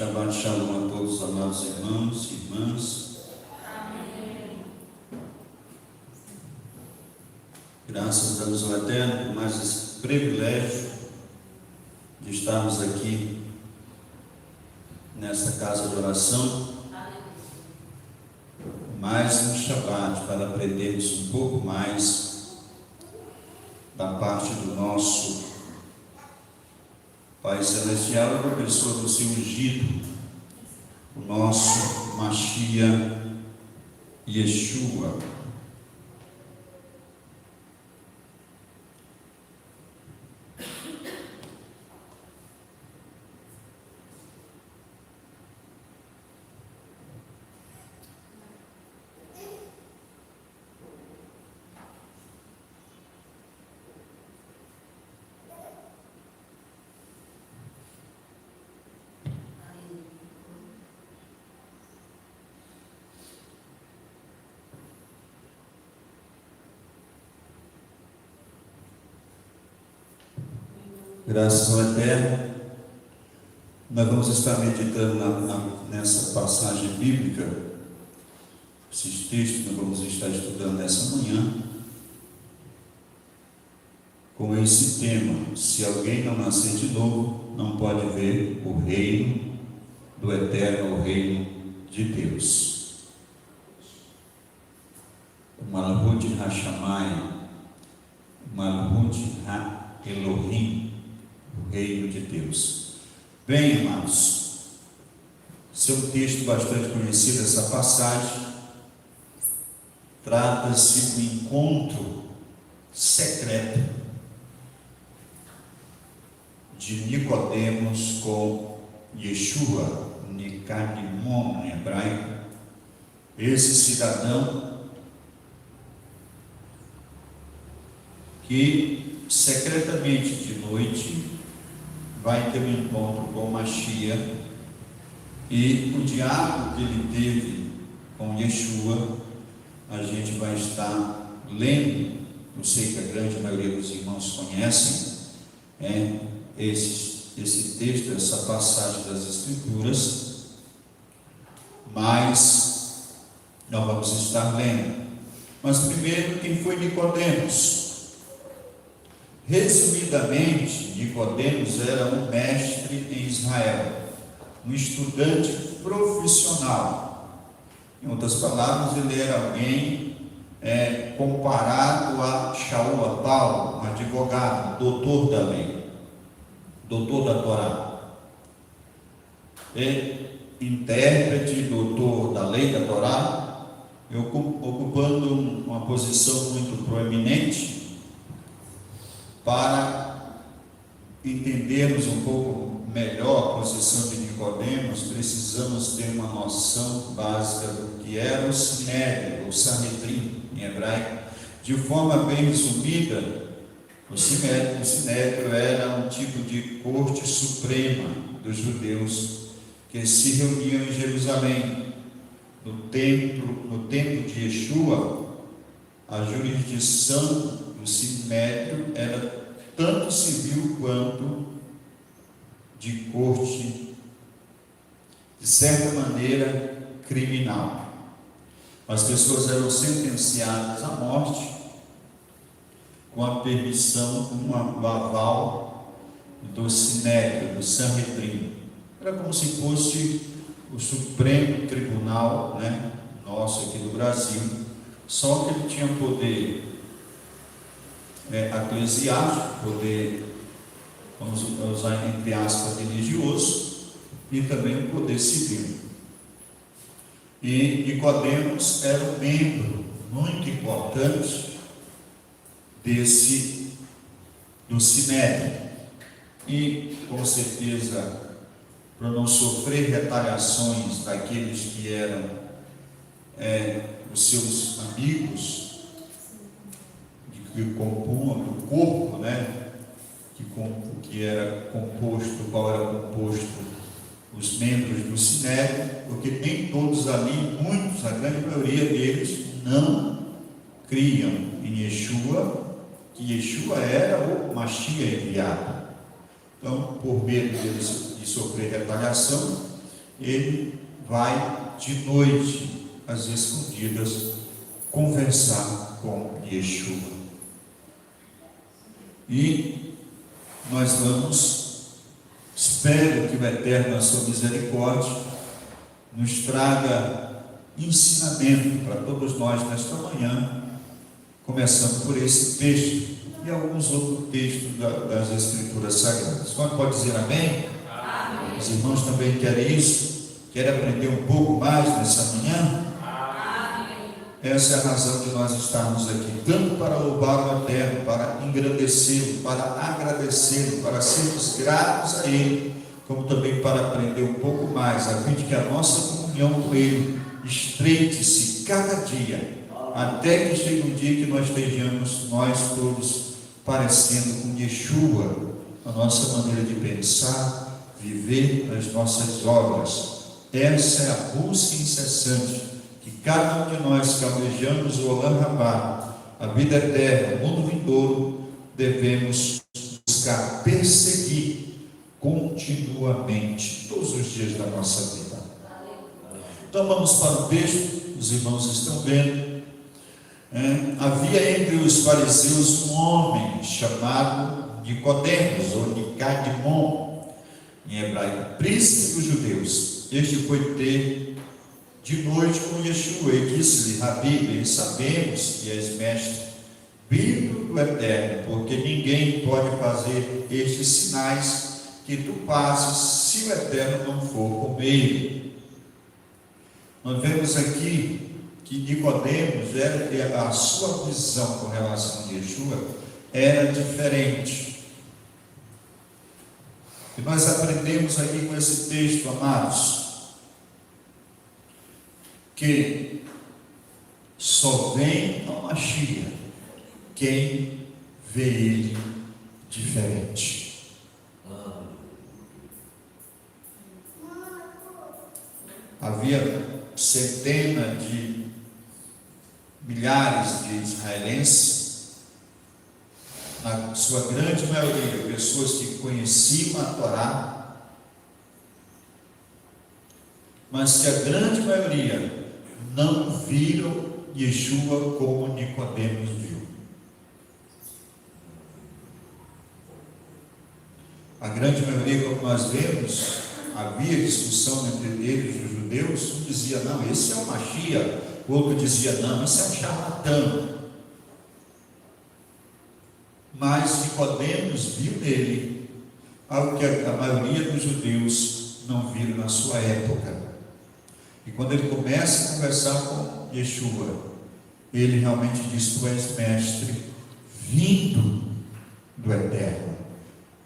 Shabbat Shalom a todos os amados irmãos e irmãs. Amém. Graças a Deus ao Eterno por mais esse privilégio de estarmos aqui nesta casa de oração. Mais um Shabbat para aprendermos um pouco mais da parte do nosso Pai Celestial e da pessoa do seu ungido, o nosso Mashiach Yeshua. Graças ao Eterno, nós vamos estar meditando nessa passagem bíblica, esses textos nós vamos estar estudando nessa manhã, com esse tema: se alguém não nascer de novo, não pode ver o reino do Eterno, o reino de Deus. O Malhut HaShamayim, o Malhut HaElohim, o reino de Deus. Bem, amados, esse é um texto bastante conhecido, essa passagem. Trata-se do encontro secreto de Nicodemos com Yeshua, Nicodimon em hebraico. Esse cidadão que secretamente de noite vai ter um encontro com Mashiach, e o diálogo que ele teve com Yeshua, a gente vai estar lendo. Eu sei que a grande maioria dos irmãos conhecem esse texto, essa passagem das Escrituras, mas nós vamos estar lendo. Mas primeiro, quem foi Nicodemos? Resumidamente, Nicodemos era um mestre em Israel, um estudante profissional. Em outras palavras, ele era alguém comparado a Shaul, a Paulo, um advogado, doutor da lei, doutor da Torá, intérprete, doutor da lei da Torá, ocupando uma posição muito proeminente. Para entendermos um pouco melhor a posição de Nicodemos, precisamos ter uma noção básica do que era o Sinédrio, ou Sanedrim em hebraico. De forma bem resumida, o Sinédrio era um tipo de corte suprema dos judeus que se reuniam em Jerusalém. No templo de Yeshua, a jurisdição do Sinédrio era tanto civil quanto de corte, de certa maneira, criminal. As pessoas eram sentenciadas à morte com a permissão, com um aval do Sinédrio, do Sanhedrin. Era como se fosse o Supremo Tribunal, nosso aqui do Brasil, só que ele tinha poder eclesiástico, poder, vamos usar entre aspas, religioso, e também o poder civil. E Nicodemos era um membro muito importante do Sinédrio, e com certeza, para não sofrer retaliações daqueles que eram os seus amigos, que compunham do corpo, que era composto, qual era composto os membros do Sinédrio, porque nem todos ali, muitos, a grande maioria deles, não criam em Yeshua, que Yeshua era o Mashiach enviado. Então, por medo de sofrer retaliação, ele vai de noite, às escondidas, conversar com Yeshua. E nós espero que o Eterno, na sua misericórdia, nos traga ensinamento para todos nós nesta manhã, começando por esse texto e alguns outros textos das Escrituras Sagradas. Quando pode dizer amém? Amém. Os irmãos também querem isso? Querem aprender um pouco mais nessa manhã? Amém. Essa é a razão de nós estarmos aqui, tanto para louvar o Eterno, para engrandecê-lo, para agradecê-lo, para sermos gratos a Ele, como também para aprender um pouco mais, a fim de que a nossa comunhão com Ele estreite-se cada dia, até que chegue um dia que nós estejamos, nós todos, parecendo com Yeshua, a nossa maneira de pensar, viver as nossas obras. Essa é a busca incessante que cada um de nós que almejamos o Olam Rabá, a vida eterna, o mundo vindouro, devemos buscar, perseguir continuamente, todos os dias da nossa vida. Então vamos para o texto, os irmãos estão vendo. Havia entre os fariseus um homem chamado Nicodemos, ou Nicadimon, em hebraico, príncipe dos judeus. Este foi ter de noite com Yeshua e disse-lhe: Rabi, bem sabemos que és mestre, vindo do Eterno, porque ninguém pode fazer estes sinais que tu fazes se o Eterno não for com ele. Nós vemos aqui que Nicodemos, a sua visão com relação a Yeshua era diferente. E nós aprendemos aqui com esse texto, amados, que só vem ao Mashiach quem vê ele diferente. Havia centenas de milhares de israelenses, na sua grande maioria, pessoas que conheciam a Torá, mas que a grande maioria não viram Yeshua como Nicodemos viu. A grande maioria, como nós vemos, havia discussão entre eles e os judeus. Um dizia: não, esse é o Mashiach. O outro dizia: não, esse é um charlatão. Mas Nicodemos viu nele algo que a maioria dos judeus não viram na sua época. E quando ele começa a conversar com Yeshua, ele realmente diz: tu és mestre vindo do Eterno.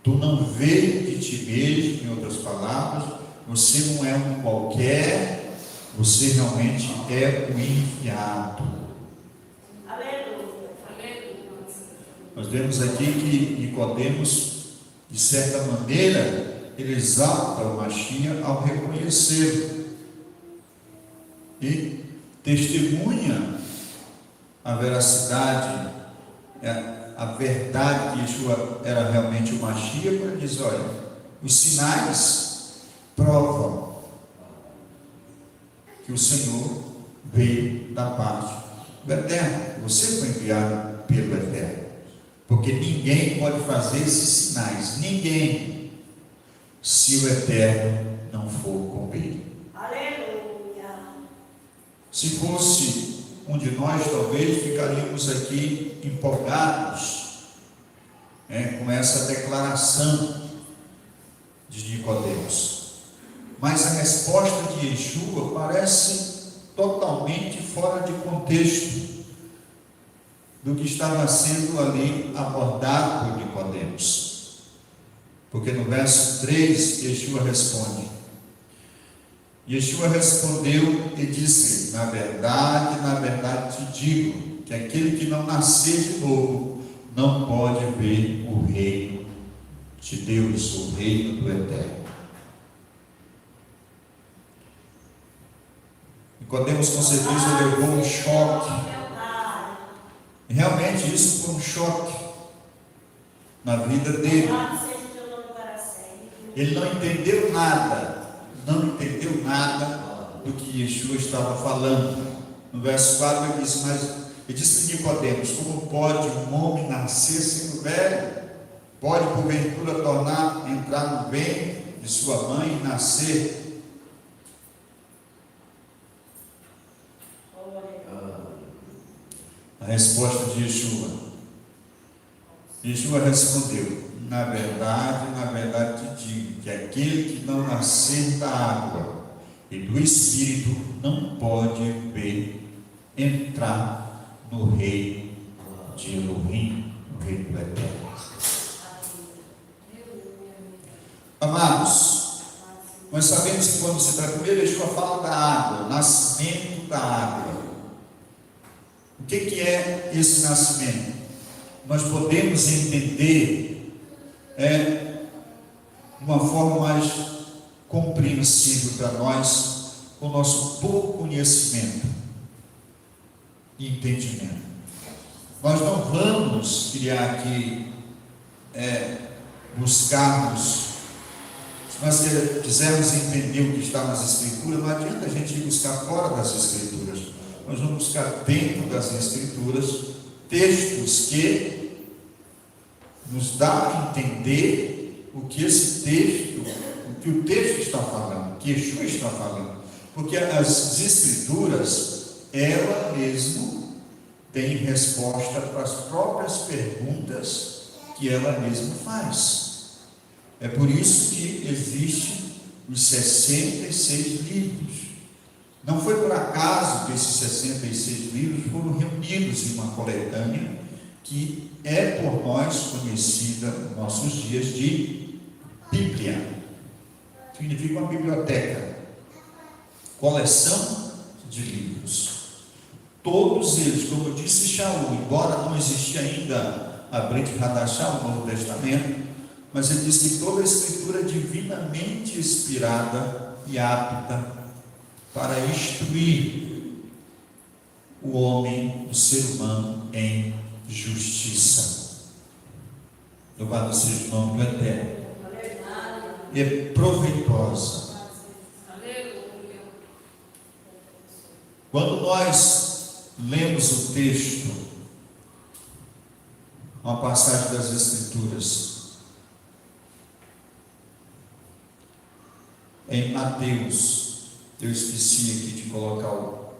Tu não veio de ti mesmo, em outras palavras, você não é um qualquer, você realmente é o enviado. Nós vemos aqui que Nicodemos, de certa maneira, ele exalta o Mashiach ao reconhecê-lo e testemunha a veracidade, a verdade que Yeshua era realmente o Mashiach, quando ele diz: olha, os sinais provam que o Senhor veio da parte do Eterno. Você foi enviado pelo Eterno. Porque ninguém pode fazer esses sinais, ninguém, se o Eterno não for com ele. Aleluia. Se fosse um de nós, talvez ficaríamos aqui empolgados com essa declaração de Nicodemos. Mas a resposta de Yeshua parece totalmente fora de contexto do que estava sendo ali abordado por Nicodemos. Porque no verso 3, Yeshua responde. Yeshua respondeu e disse: na verdade te digo, que aquele que não nascer de novo, não pode ver o reino de Deus, o reino do Eterno. Nicodemos com certeza levou um choque. Realmente isso foi um choque na vida dele. Ele não entendeu nada não entendeu nada do que Yeshua estava falando. No verso 4 ele disse, mas ele disse a Nicodemos: como pode um homem nascer sendo velho? Pode porventura entrar no ventre de sua mãe e nascer? A resposta de Yeshua. Yeshua respondeu: na verdade te digo que aquele que não nascer da água e do Espírito não pode ver entrar no reino de Elohim, no reino do Eterno. Amados, nós sabemos que quando se trata, primeiro Yeshua fala da água, nascimento da água. O que é esse nascimento? Nós podemos entender de uma forma mais compreensível para nós, com o nosso pouco conhecimento e entendimento. Nós não vamos criar aqui, buscarmos. Se nós quisermos entender o que está nas Escrituras, não adianta a gente ir buscar fora das Escrituras. Nós vamos buscar dentro das Escrituras textos que nos dá a entender o que esse texto, o que o texto está falando, o que Yeshua está falando. Porque as Escrituras, ela mesmo tem resposta para as próprias perguntas que ela mesma faz. É por isso que existem os 66 livros. Não foi por acaso que esses 66 livros foram reunidos em uma coletânea que é por nós conhecida nos nossos dias de Bíblia. Significa uma biblioteca, coleção de livros. Todos eles, como disse Shaul, embora não existia ainda a Brit Hadashah, o Novo Testamento, mas ele diz que toda a Escritura é divinamente inspirada e apta para instruir o homem, o ser humano, em justiça. Louvado seja o nome do Eterno. E é proveitosa. Quando nós lemos o texto, uma passagem das Escrituras, em Mateus, eu esqueci aqui de colocar o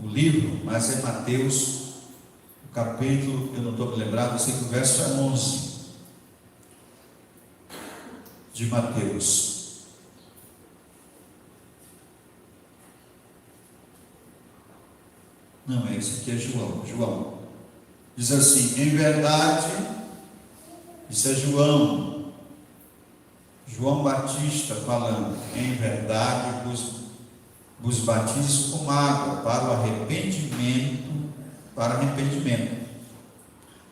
livro, mas é Mateus, o capítulo, eu não estou me lembrado, eu sei que o verso é 11 de Mateus. Não, esse aqui é João. Diz assim: em verdade, isso é João Batista falando, em verdade vos batizo com água para arrependimento.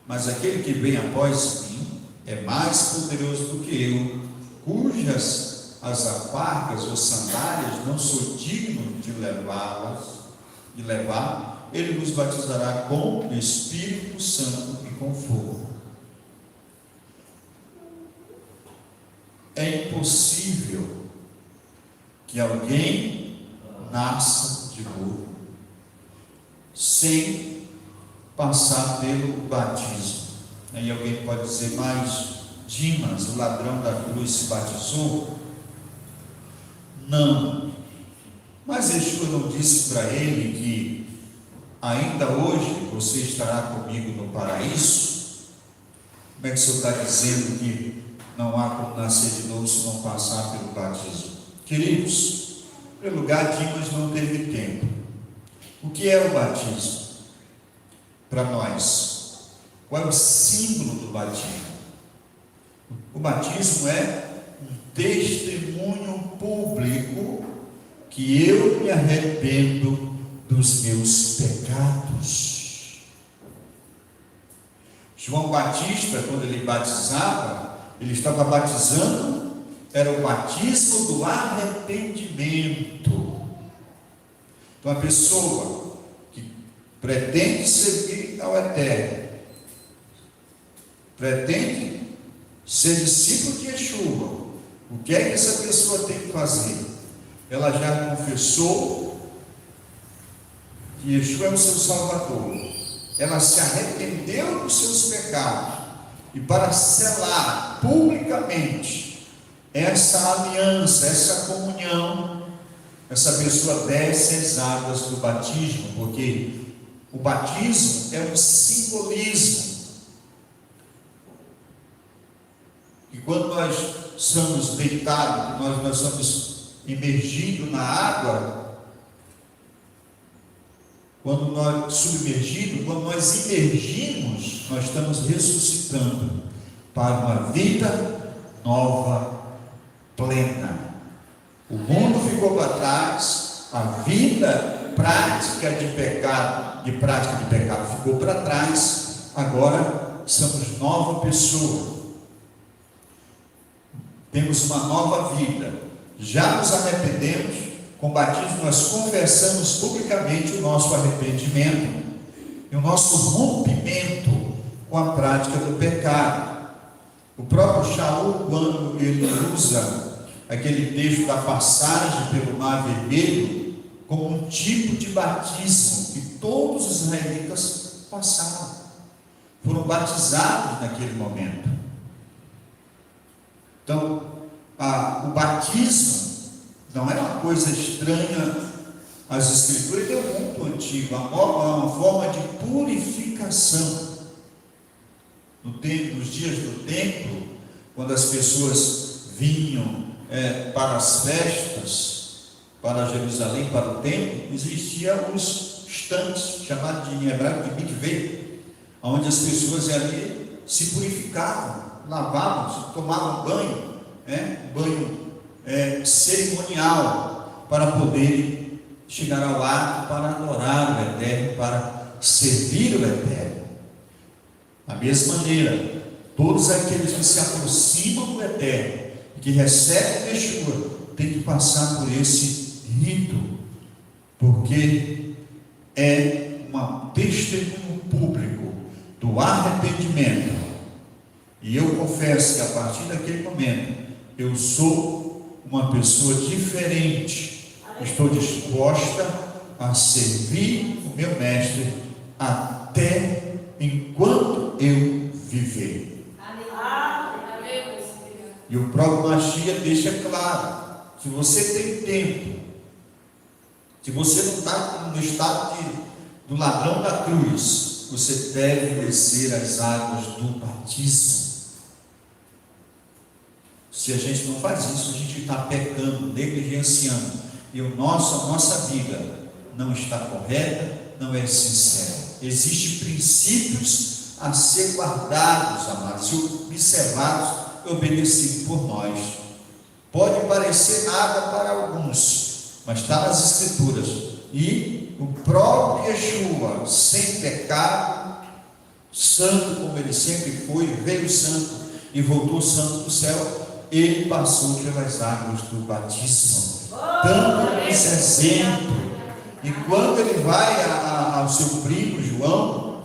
Mas aquele que vem após mim é mais poderoso do que eu, cujas as alparcas ou sandálias não sou digno de levar, ele vos batizará com o Espírito Santo e com fogo. É impossível que alguém nasça de novo sem passar pelo batismo. Aí alguém pode dizer, mas Dimas, o ladrão da cruz, se batizou? Não. Mas Yeshua não disse para ele que ainda hoje você estará comigo no paraíso? Como é que o senhor está dizendo que não há como nascer de novo se não passar pelo batismo? Queridos, em primeiro lugar, Dimas não teve tempo. O que é o batismo? Para nós, qual é o símbolo do batismo? O batismo é um testemunho público que eu me arrependo dos meus pecados. João Batista, quando ele batizava, ele estava batizando, era o batismo do arrependimento. Então a pessoa que pretende servir ao Eterno, pretende ser discípulo de Yeshua, O que é que essa pessoa tem que fazer? Ela já confessou que Yeshua é o seu Salvador. Ela se arrependeu dos seus pecados. E para selar publicamente essa aliança, essa comunhão, essa pessoa desce as águas do batismo, porque o batismo é um simbolismo. E quando nós somos deitados, nós somos imergidos na água, quando nós imergimos, nós estamos ressuscitando para uma vida nova, plena. O mundo ficou para trás, a vida prática de pecado ficou para trás, agora somos nova pessoa. Temos uma nova vida, já nos arrependemos, com batismo nós confessamos publicamente o nosso arrependimento e o nosso rompimento com a prática do pecado. O próprio Shaul, quando ele usa aquele texto da passagem pelo Mar Vermelho, como um tipo de batismo que todos os israelitas passaram, foram batizados naquele momento. Então, o batismo não é uma coisa estranha às Escrituras, é muito antigo, é uma forma de purificação. Nos dias do templo, quando as pessoas vinham para as festas, para Jerusalém, para o templo, existiam os estantes, chamados em hebraico de mikveh, onde as pessoas ali se purificavam, lavavam, tomavam banho, banho cerimonial, para poderem chegar ao ato, para adorar o Eterno, para servir o Eterno. Da mesma maneira, todos aqueles que se aproximam do Eterno, que recebem Yeshua, têm que passar por esse rito, porque é um testemunho público do arrependimento. E eu confesso que a partir daquele momento eu sou uma pessoa diferente. Estou disposta a servir o meu mestre até enquanto eu viver. E o próprio Mashiach deixa claro: se você tem tempo, se você não está no estado do ladrão da cruz, você deve descer as águas do batismo. Se a gente não faz isso, a gente está pecando, negligenciando, e a nossa vida não está correta, não é sincera. Existem princípios a ser guardados, amados, e observados e obedecidos por nós. Pode parecer nada para alguns, mas está nas Escrituras. E o próprio Yeshua, sem pecado, santo como ele sempre foi, veio santo e voltou santo do céu, ele passou pelas águas do batismo, dando esse exemplo. E quando ele vai ao seu primo João,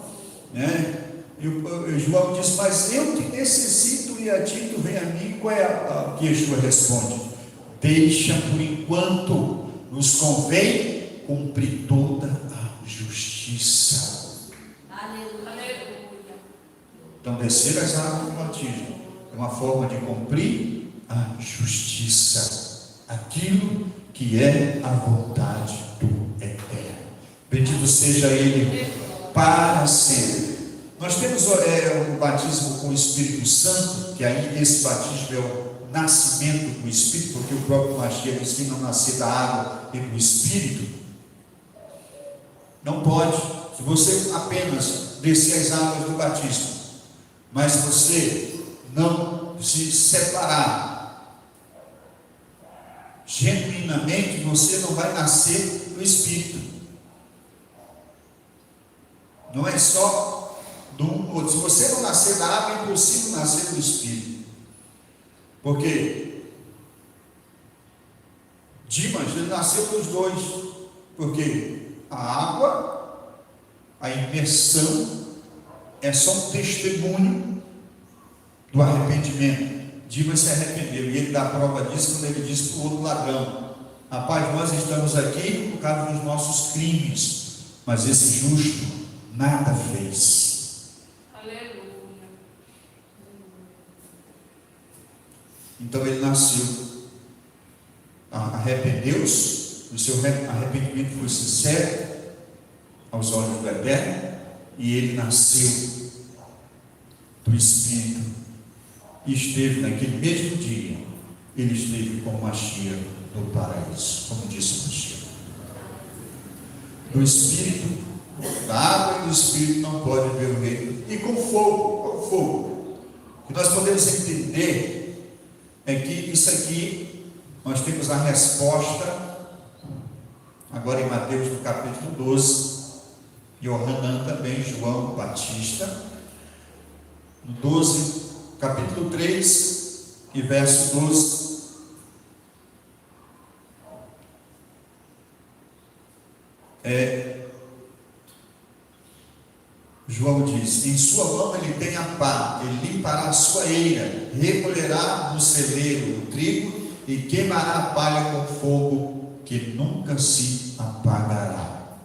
e o João diz: mas eu te necessito e a ti tu vem a mim. Qual é o que Yeshua responde? Deixa por enquanto, nos convém cumprir toda a justiça. Aleluia. Então, descer as águas do batismo é uma forma de cumprir a justiça, aquilo que é a vontade do Eterno. Bendito seja Ele para sempre. Nós temos o batismo com o Espírito Santo, que aí esse batismo é o nascimento do Espírito, porque o próprio Mashiach diz que não nascer da água e do Espírito. Não pode. Se você apenas descer as águas do batismo, mas você não se separar genuinamente, você não vai nascer do Espírito. Não é só do um ou outro. Se você não nascer da água, é impossível nascer do Espírito. Porque Dimas, ele nasceu dos dois. Porque a água, a imersão, é só um testemunho do arrependimento. Dimas se arrependeu, e ele dá prova disso quando ele diz para o outro ladrão: rapaz, nós estamos aqui por causa dos nossos crimes, mas esse justo nada fez. Aleluia. Então ele nasceu, arrependeu-se, o seu arrependimento foi sincero aos olhos do Eterno, e ele nasceu do Espírito, e esteve naquele mesmo dia, ele esteve com Mashiach no paraíso, como disse Mashiach. Do Espírito, da água e do Espírito não pode ver o reino, e com fogo. O que nós podemos entender é que isso aqui, nós temos a resposta, agora em Mateus no capítulo 12, Yohanan também, João Batista, no 12, capítulo 3 e verso 12. João diz: em sua mão ele tem a pá, ele limpará a sua eira, recolherá no celeiro o trigo e queimará a palha com fogo que nunca se apagará.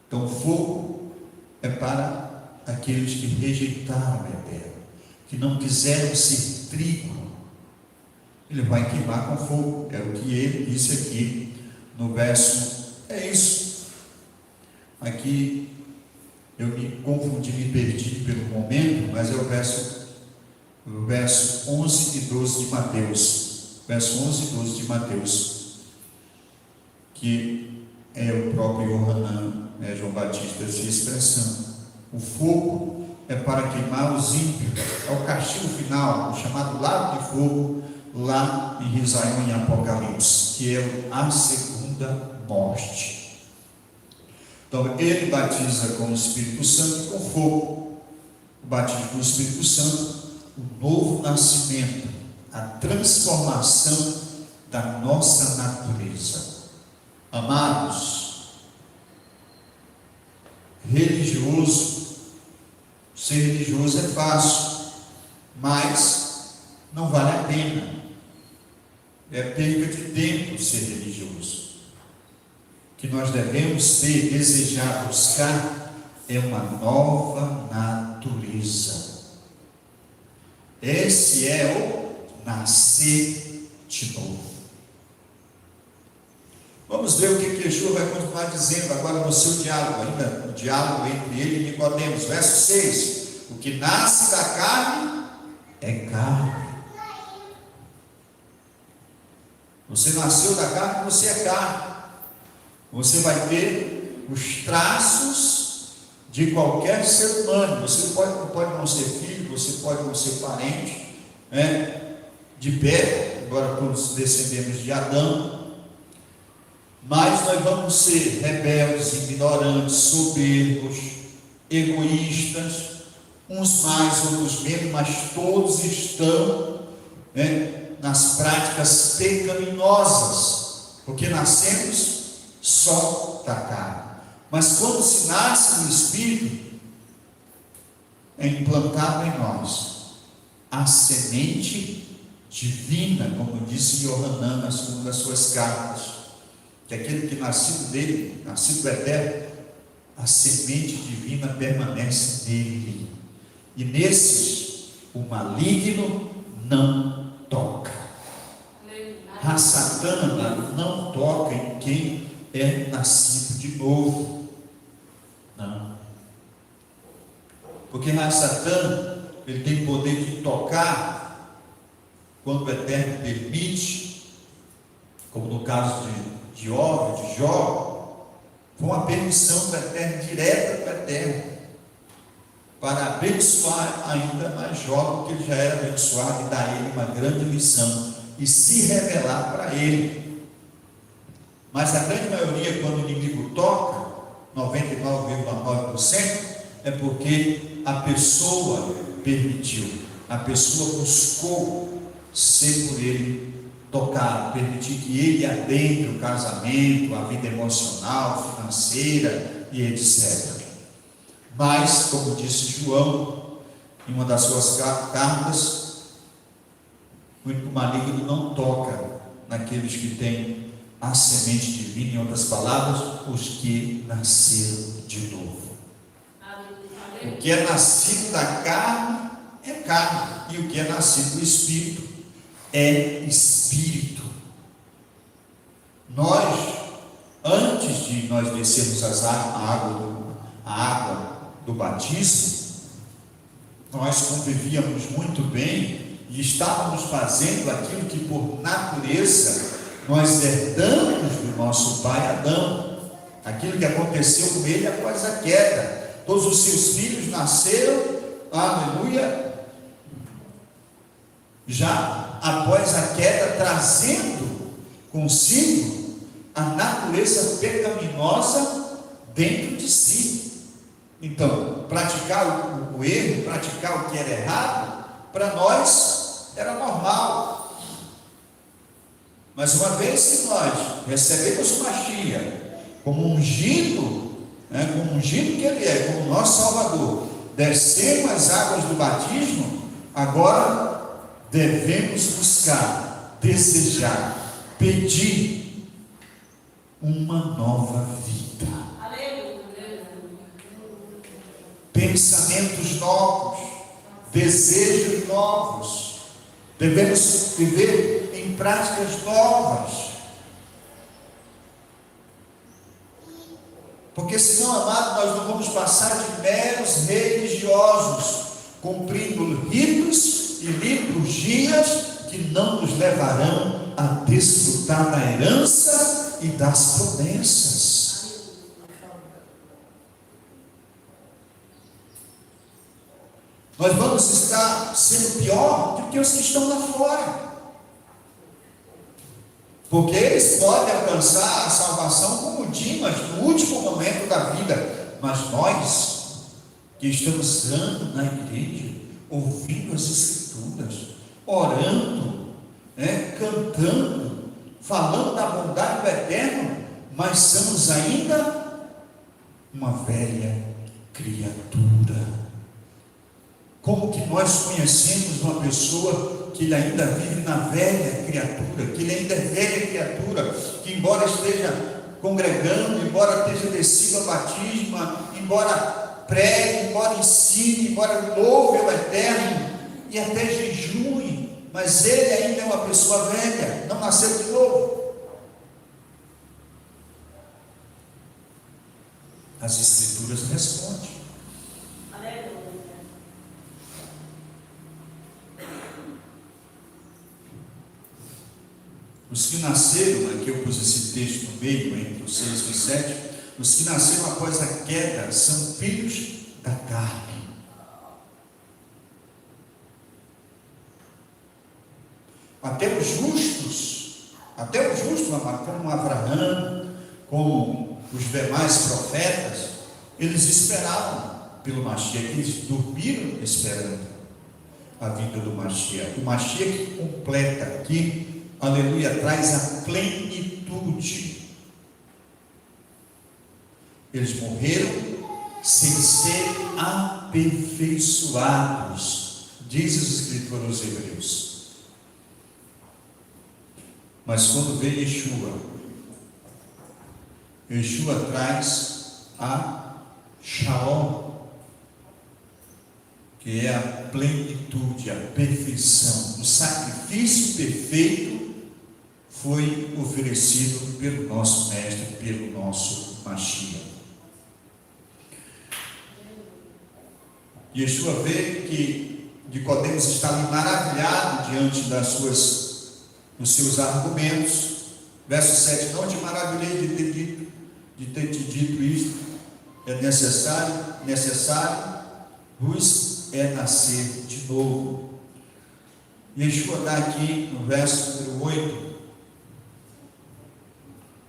Então, fogo é para aqueles que rejeitaram o Eterno, que não quiseram ser trigo. Ele vai queimar com fogo, é o que ele disse aqui no verso. É isso. Aqui eu me confundi, me perdi pelo momento, mas é o verso 11 e 12 de Mateus. Verso 11 e 12 de Mateus, que é o próprio Yohanan, João Batista se expressando. O fogo é para queimar os ímpios, é o castigo final, o chamado lago de fogo, lá em Isaías, em Apocalipse, que é a segunda morte. Então, ele batiza com o Espírito Santo e com fogo. O batismo do Espírito Santo, o novo nascimento, a transformação da nossa natureza. Amados, ser religioso é fácil, mas não vale a pena. É perda de tempo ser religioso. O que nós devemos ter, desejar, buscar é uma nova natureza. Esse é o nascer de novo. Vamos ver o que Yeshua vai continuar dizendo agora no seu diálogo, ainda no diálogo entre ele e Nicodemos, verso 6. O que nasce da carne é carne. Você nasceu da carne, você é carne. Você vai ter os traços de qualquer ser humano. Você pode não ser filho, você pode não ser parente, de perto, embora todos descendemos de Adão, mas nós vamos ser rebeldes, ignorantes, soberbos, egoístas, uns mais, outros menos, mas todos estão nas práticas pecaminosas, porque nascemos só da carne. Mas quando se nasce no Espírito, é implantado em nós a semente divina, como disse Yohanan na segunda das suas cartas, que aquele que nascido dele, nascido do Eterno, a semente divina permanece nele, e nesses o maligno não toca. A Satã não toca em quem é nascido de novo. Não. Porque a Satã, ele tem poder de tocar quando o Eterno permite, como no caso de Jó, com a permissão do Eterno, direta do Eterno, para abençoar ainda mais Jó, porque ele já era abençoado, e dar a ele uma grande missão e se revelar para ele. Mas a grande maioria, quando o inimigo toca, 99,9%, é porque a pessoa permitiu, a pessoa buscou ser por ele tocado, permitir que ele adentre o casamento, a vida emocional, financeira e etc. Mas, como disse João, em uma das suas cartas, O maligno não toca naqueles que têm a semente divina, em outras palavras, os que nasceram de novo. O que é nascido da carne é carne, e o que é nascido do Espírito é Espírito. Nós, antes de nós descermos a água do batismo, nós convivíamos muito bem e estávamos fazendo aquilo que por natureza nós herdamos do nosso pai Adão, aquilo que aconteceu com ele após a queda. Todos os seus filhos nasceram, aleluia, já após a queda, trazendo consigo a natureza pecaminosa dentro de si. Então, praticar o erro, praticar o que era errado, para nós era normal. Mas uma vez que nós recebemos o Mashiach como ungido, como ungido que ele é, como nosso Salvador, descemos as águas do batismo, agora devemos buscar, desejar, pedir uma nova vida. Pensamentos novos, desejos novos. Devemos viver em práticas novas. Porque senão, amado, nós não vamos passar de meros religiosos, cumprindo ritos e liturgias que não nos levarão a desfrutar da herança e das promessas. Nós vamos estar sendo pior do que os que estão lá fora. Porque eles podem alcançar a salvação como Dimas no último momento da vida. Mas nós, que estamos andando na igreja, ouvindo as Escrituras, orando, cantando, falando da bondade do Eterno, mas somos ainda uma velha criatura. Como que nós conhecemos uma pessoa que ele ainda vive na velha criatura, que ele ainda é velha criatura, que embora esteja congregando, embora esteja descido ao batismo, embora pregue, embora ensine, embora louve ao Eterno e até jejue, mas ele ainda é uma pessoa velha, não nasceu de novo. As Escrituras respondem. Os que nasceram, aqui eu pus esse texto no meio, entre os 6 e os 7, os que nasceram após a queda são filhos da carne. Até os justos, como Abraão, como os demais profetas, eles esperavam pelo Mashiach, eles dormiram esperando a vinda do Mashiach. O Mashiach completa aqui, aleluia, traz a plenitude. Eles morreram sem ser aperfeiçoados, diz as Escrituras aos Hebreus. Mas quando vem Yeshua traz a Shalom, que é a plenitude, a perfeição. O sacrifício perfeito foi oferecido pelo nosso Mestre, pelo nosso Mashiach. Yeshua vê que Nicodemos está ali maravilhado diante dos seus argumentos. Verso 7: não te maravilhei de ter te dito isto, é necessário vos é nascer de novo. Yeshua dá aqui no verso número 8,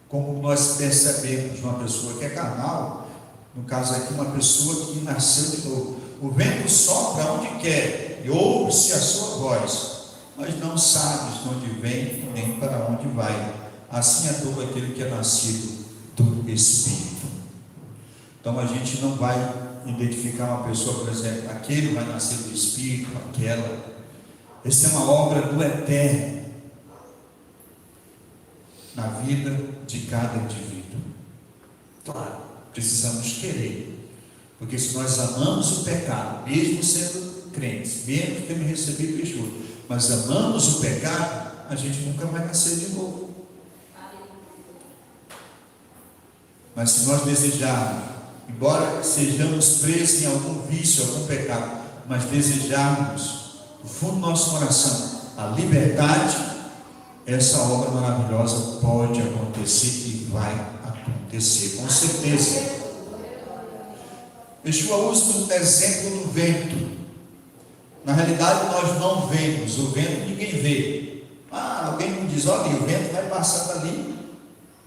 como nós percebemos uma pessoa que é carnal, no caso aqui uma pessoa que nasceu de novo. O vento sopra onde quer e ouve-se a sua voz, mas não sabes de onde vem nem para onde vai. Assim é todo aquele que é nascido do Espírito. Então a gente não vai identificar uma pessoa, por exemplo, aquele vai nascer do Espírito, aquela. Essa é uma obra do Eterno na vida de cada indivíduo. Claro, precisamos querer, porque se nós amamos o pecado, mesmo sendo crentes, mesmo tendo recebido Yeshua, mas amamos o pecado, a gente nunca vai nascer de novo. Mas se nós desejarmos, embora sejamos presos em algum vício, algum pecado, mas desejarmos no fundo do nosso coração a liberdade, essa obra maravilhosa pode acontecer e vai acontecer, com certeza. Yeshua usa um exemplo do vento. Na realidade nós não vemos, o vento ninguém vê. Alguém me diz, olha, o vento vai passando ali.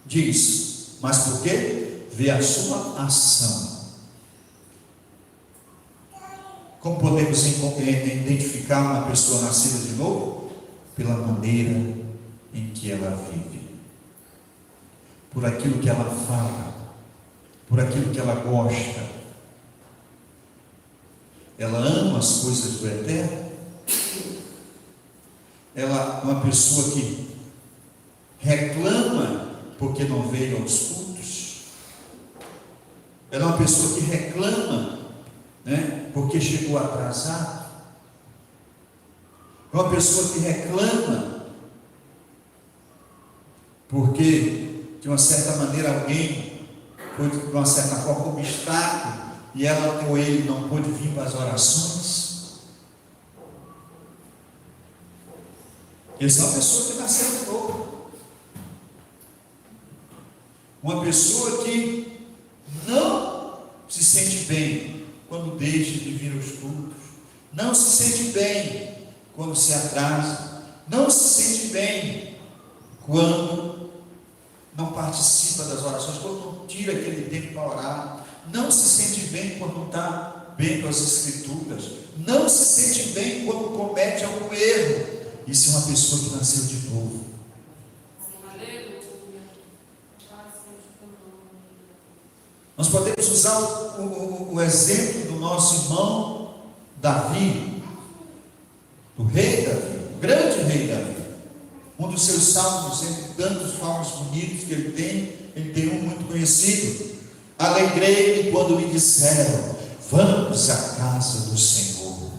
Diz, mas por quê? Vê a sua ação. Como podemos identificar uma pessoa nascida de novo? Pela maneira em que ela vive, por aquilo que ela fala, por aquilo que ela gosta. Ela ama as coisas do Eterno. Ela é uma pessoa que reclama porque não veio aos cultos. Ela é uma pessoa que reclama, porque chegou atrasado. É uma pessoa que reclama porque, de uma certa maneira, alguém foi, de uma certa forma, um obstáculo, e ela ou ele não pôde vir para as orações. Essa é uma pessoa que nasceu de novo. Uma pessoa que não se sente bem quando deixa de vir aos cultos, não se sente bem quando se atrasa, não se sente bem quando não participa das orações, quando não tira aquele tempo para orar, não se sente bem quando não está bem com as Escrituras, não se sente bem quando comete algum erro. Isso é uma pessoa que nasceu de novo. Nós podemos usar o exemplo do nosso irmão Davi, do rei Davi, o grande rei Davi. Um dos seus salmos, entre tantos salmos bonitos que ele tem um muito conhecido. Alegrei-me quando me disseram, vamos à casa do Senhor.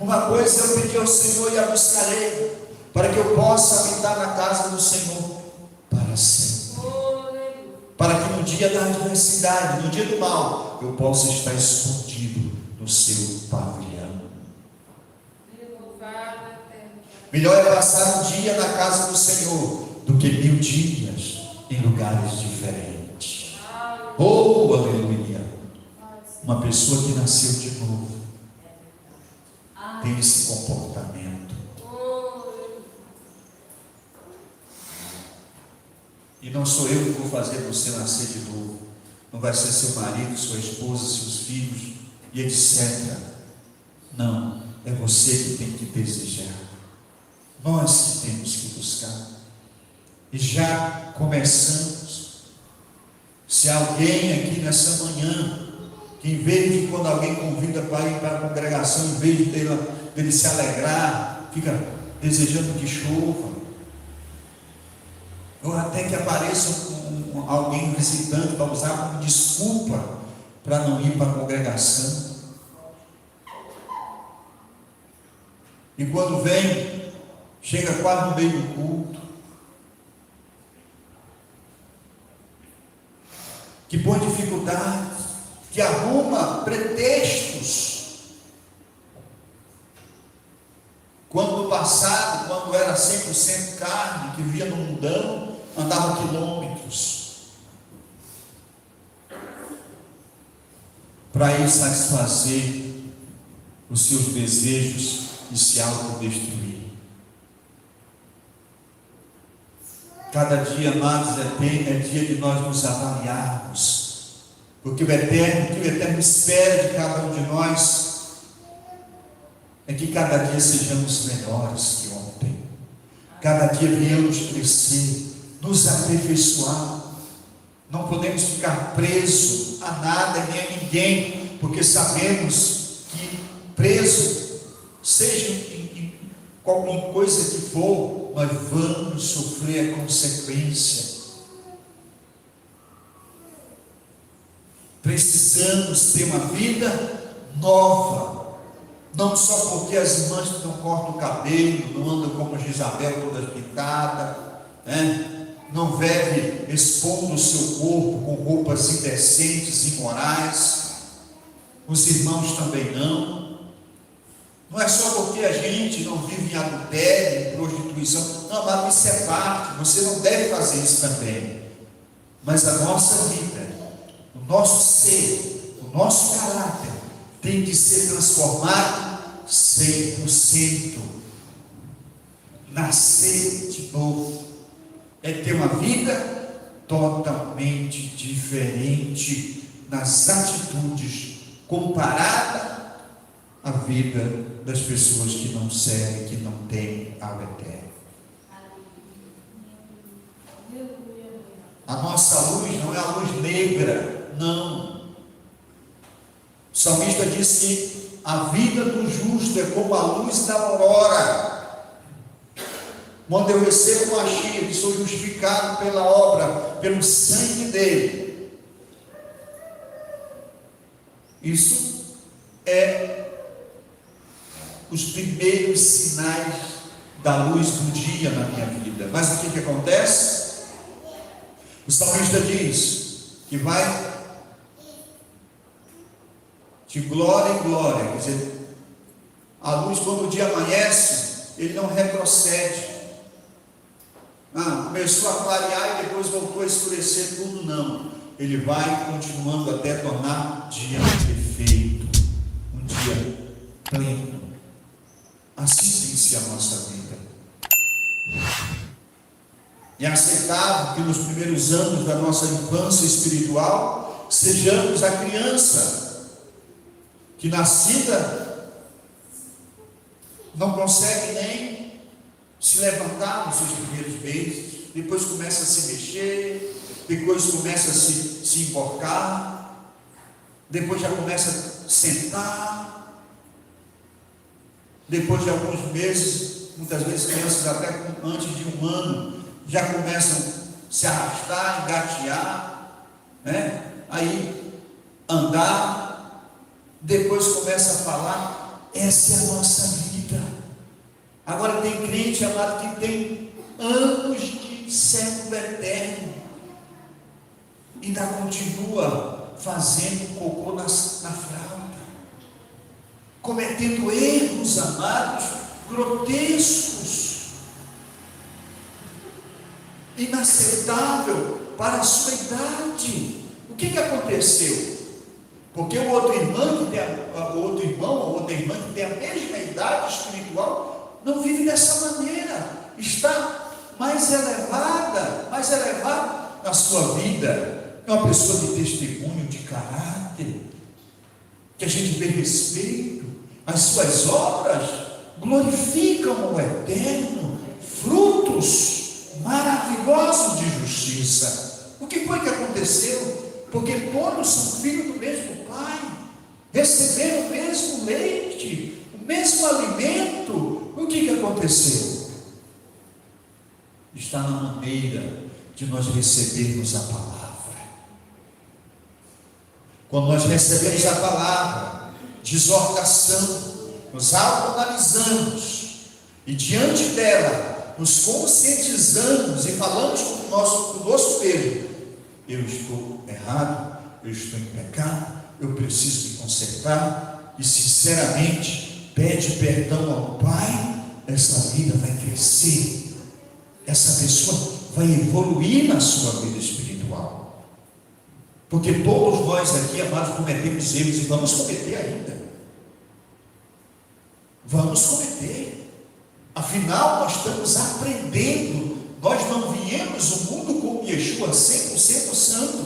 Uma coisa eu pedi ao Senhor e a buscarei, para que eu possa habitar na casa do Senhor para sempre. Para que no dia da adversidade, no dia do mal, eu possa estar escondido no seu pavilhão. Melhor é passar um dia na casa do Senhor do que 1000 dias em lugares diferentes. Oh, aleluia! Uma pessoa que nasceu de novo tem esse comportamento. E não sou eu que vou fazer você nascer de novo. Não vai ser seu marido, sua esposa, seus filhos e etc. Não, é você que tem que desejar. Nós que temos que buscar. E já começamos. Se alguém aqui nessa manhã, que em vez de quando alguém convida para ir para a congregação, em vez dele se alegrar, fica desejando que chova, ou até que apareça alguém visitando para usar como desculpa para não ir para a congregação. E quando vem, chega quase no meio do culto, que põe dificuldades, que arruma pretextos. Quando no passado, quando era 100% carne, que vivia no mundão, andava quilômetros para ir satisfazer os seus desejos e se autodestruir. Cada dia mais é dia de nós nos avaliarmos, porque o que o Eterno espera de cada um de nós é que cada dia sejamos melhores que ontem, cada dia venhamos crescer, nos aperfeiçoar. Não podemos ficar presos a nada nem a ninguém, porque sabemos que preso seja em qualquer coisa que for, nós vamos sofrer a consequência. Precisamos ter uma vida nova, não só porque as irmãs não cortam o cabelo, não andam como Isabel toda pintada, não vive expondo o seu corpo com roupas indecentes, imorais, os irmãos também não. Não é só porque a gente não vive em adultério, em prostituição, não, mas isso é parte, você não deve fazer isso também. Mas a nossa vida, o nosso ser, o nosso caráter tem que ser transformado 100%. Nascer de novo é ter uma vida totalmente diferente nas atitudes, comparada à vida das pessoas que não servem, que não têm algo eterno. A nossa luz não é a luz negra, não. O salmista diz que a vida do justo é como a luz da aurora. Quando eu recebo a Mashiach, que sou justificado pela obra, pelo sangue dele. Isso é os primeiros sinais da luz do dia na minha vida. Mas o que acontece? O salmista diz que vai de glória em glória, quer dizer, a luz, quando o dia amanhece, ele não retrocede. Começou a clarear e depois voltou a escurecer tudo, não. Ele vai continuando até tornar dia perfeito, um dia pleno. Assim tem que ser a nossa vida. É aceitável que nos primeiros anos da nossa infância espiritual sejamos a criança que nascida não consegue nem se levantar nos seus primeiros meses, depois começa a se mexer, depois começa a se emborcar, depois já começa a sentar, depois de alguns meses, muitas vezes crianças até antes de 1 ano, já começam a se arrastar, engatear, aí andar, depois começa a falar. Essa é a nossa vida. Agora tem crente, amado, que tem anos de século eterno e ainda continua fazendo cocô na fralda, cometendo erros, amados, grotescos, inaceitável para a sua idade. O que aconteceu? Porque o outro irmão ou outra irmã que tem a mesma idade espiritual não vive dessa maneira, está mais elevado na sua vida. É uma pessoa de testemunho, de caráter, que a gente vê respeito, as suas obras glorificam o eterno, frutos maravilhosos de justiça. O que foi que aconteceu? Porque todos são filhos do mesmo Pai, receberam o mesmo leite, o mesmo alimento. O que aconteceu? Está na maneira de nós recebermos a palavra. Quando nós recebemos a palavra de exortação, nos autoanalisamos e diante dela nos conscientizamos e falamos conosco mesmo: eu estou errado, eu estou em pecado, eu preciso me consertar, e sinceramente pede perdão ao Pai. Essa vida vai crescer, essa pessoa vai evoluir na sua vida espiritual, porque todos nós aqui, amados, cometemos erros e vamos cometer ainda, afinal nós estamos aprendendo. Nós não viemos o mundo com Yeshua 100% santo,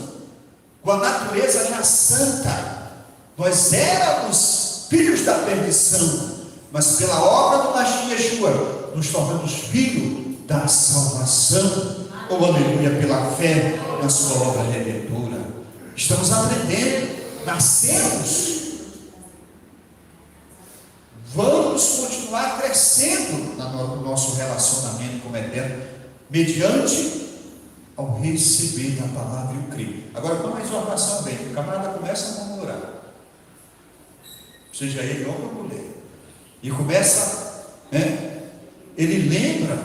com a natureza já santa. Nós éramos filhos da perdição, mas pela obra do Mashiach Yeshua nos tornamos filhos da salvação. Oh, aleluia, pela fé na sua obra redentora. Estamos aprendendo, nascemos. Vamos continuar continuar crescendo no nosso relacionamento com o Eterno, mediante ao receber da palavra e o crer. Agora, quando a exortação vem, o camarada começa a murmurar, seja ele homem ou mulher, e começa, ele lembra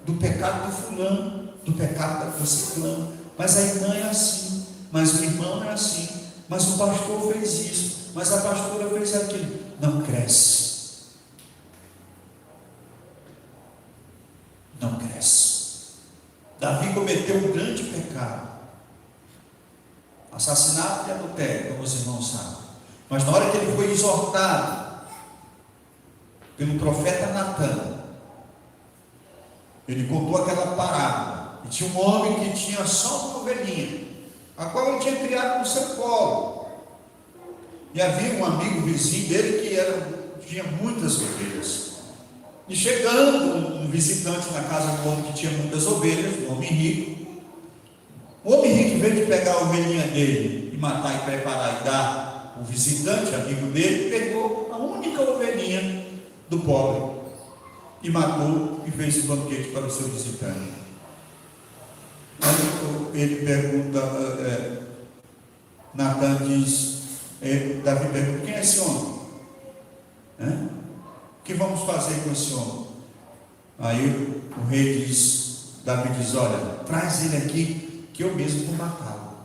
do pecado do fulano, do pecado do ciclano, mas a irmã é assim, mas o irmão é assim, mas o pastor fez isso, mas a pastora fez aquilo. Não cresce. Não cresce. Davi cometeu um grande pecado, assassinato e adultério, como os irmãos sabem. Mas na hora que ele foi exortado pelo profeta Natan, ele contou aquela parábola. E tinha um homem que tinha só uma ovelhinha, a qual ele tinha criado no seu colo. E havia um amigo vizinho dele que tinha muitas ovelhas. E chegando um visitante na casa do homem que tinha muitas ovelhas, um homem rico. O homem rico, em vez de pegar a ovelhinha dele e matar e preparar e dar, o visitante, amigo dele, pegou a única ovelhinha do pobre e matou e fez um banquete para o seu visitante. Aí ele pergunta, Natan diz, Davi pergunta: quem é esse homem? O que vamos fazer com esse homem? Aí o rei diz, Davi diz: olha, traz ele aqui, que eu mesmo vou matá-lo.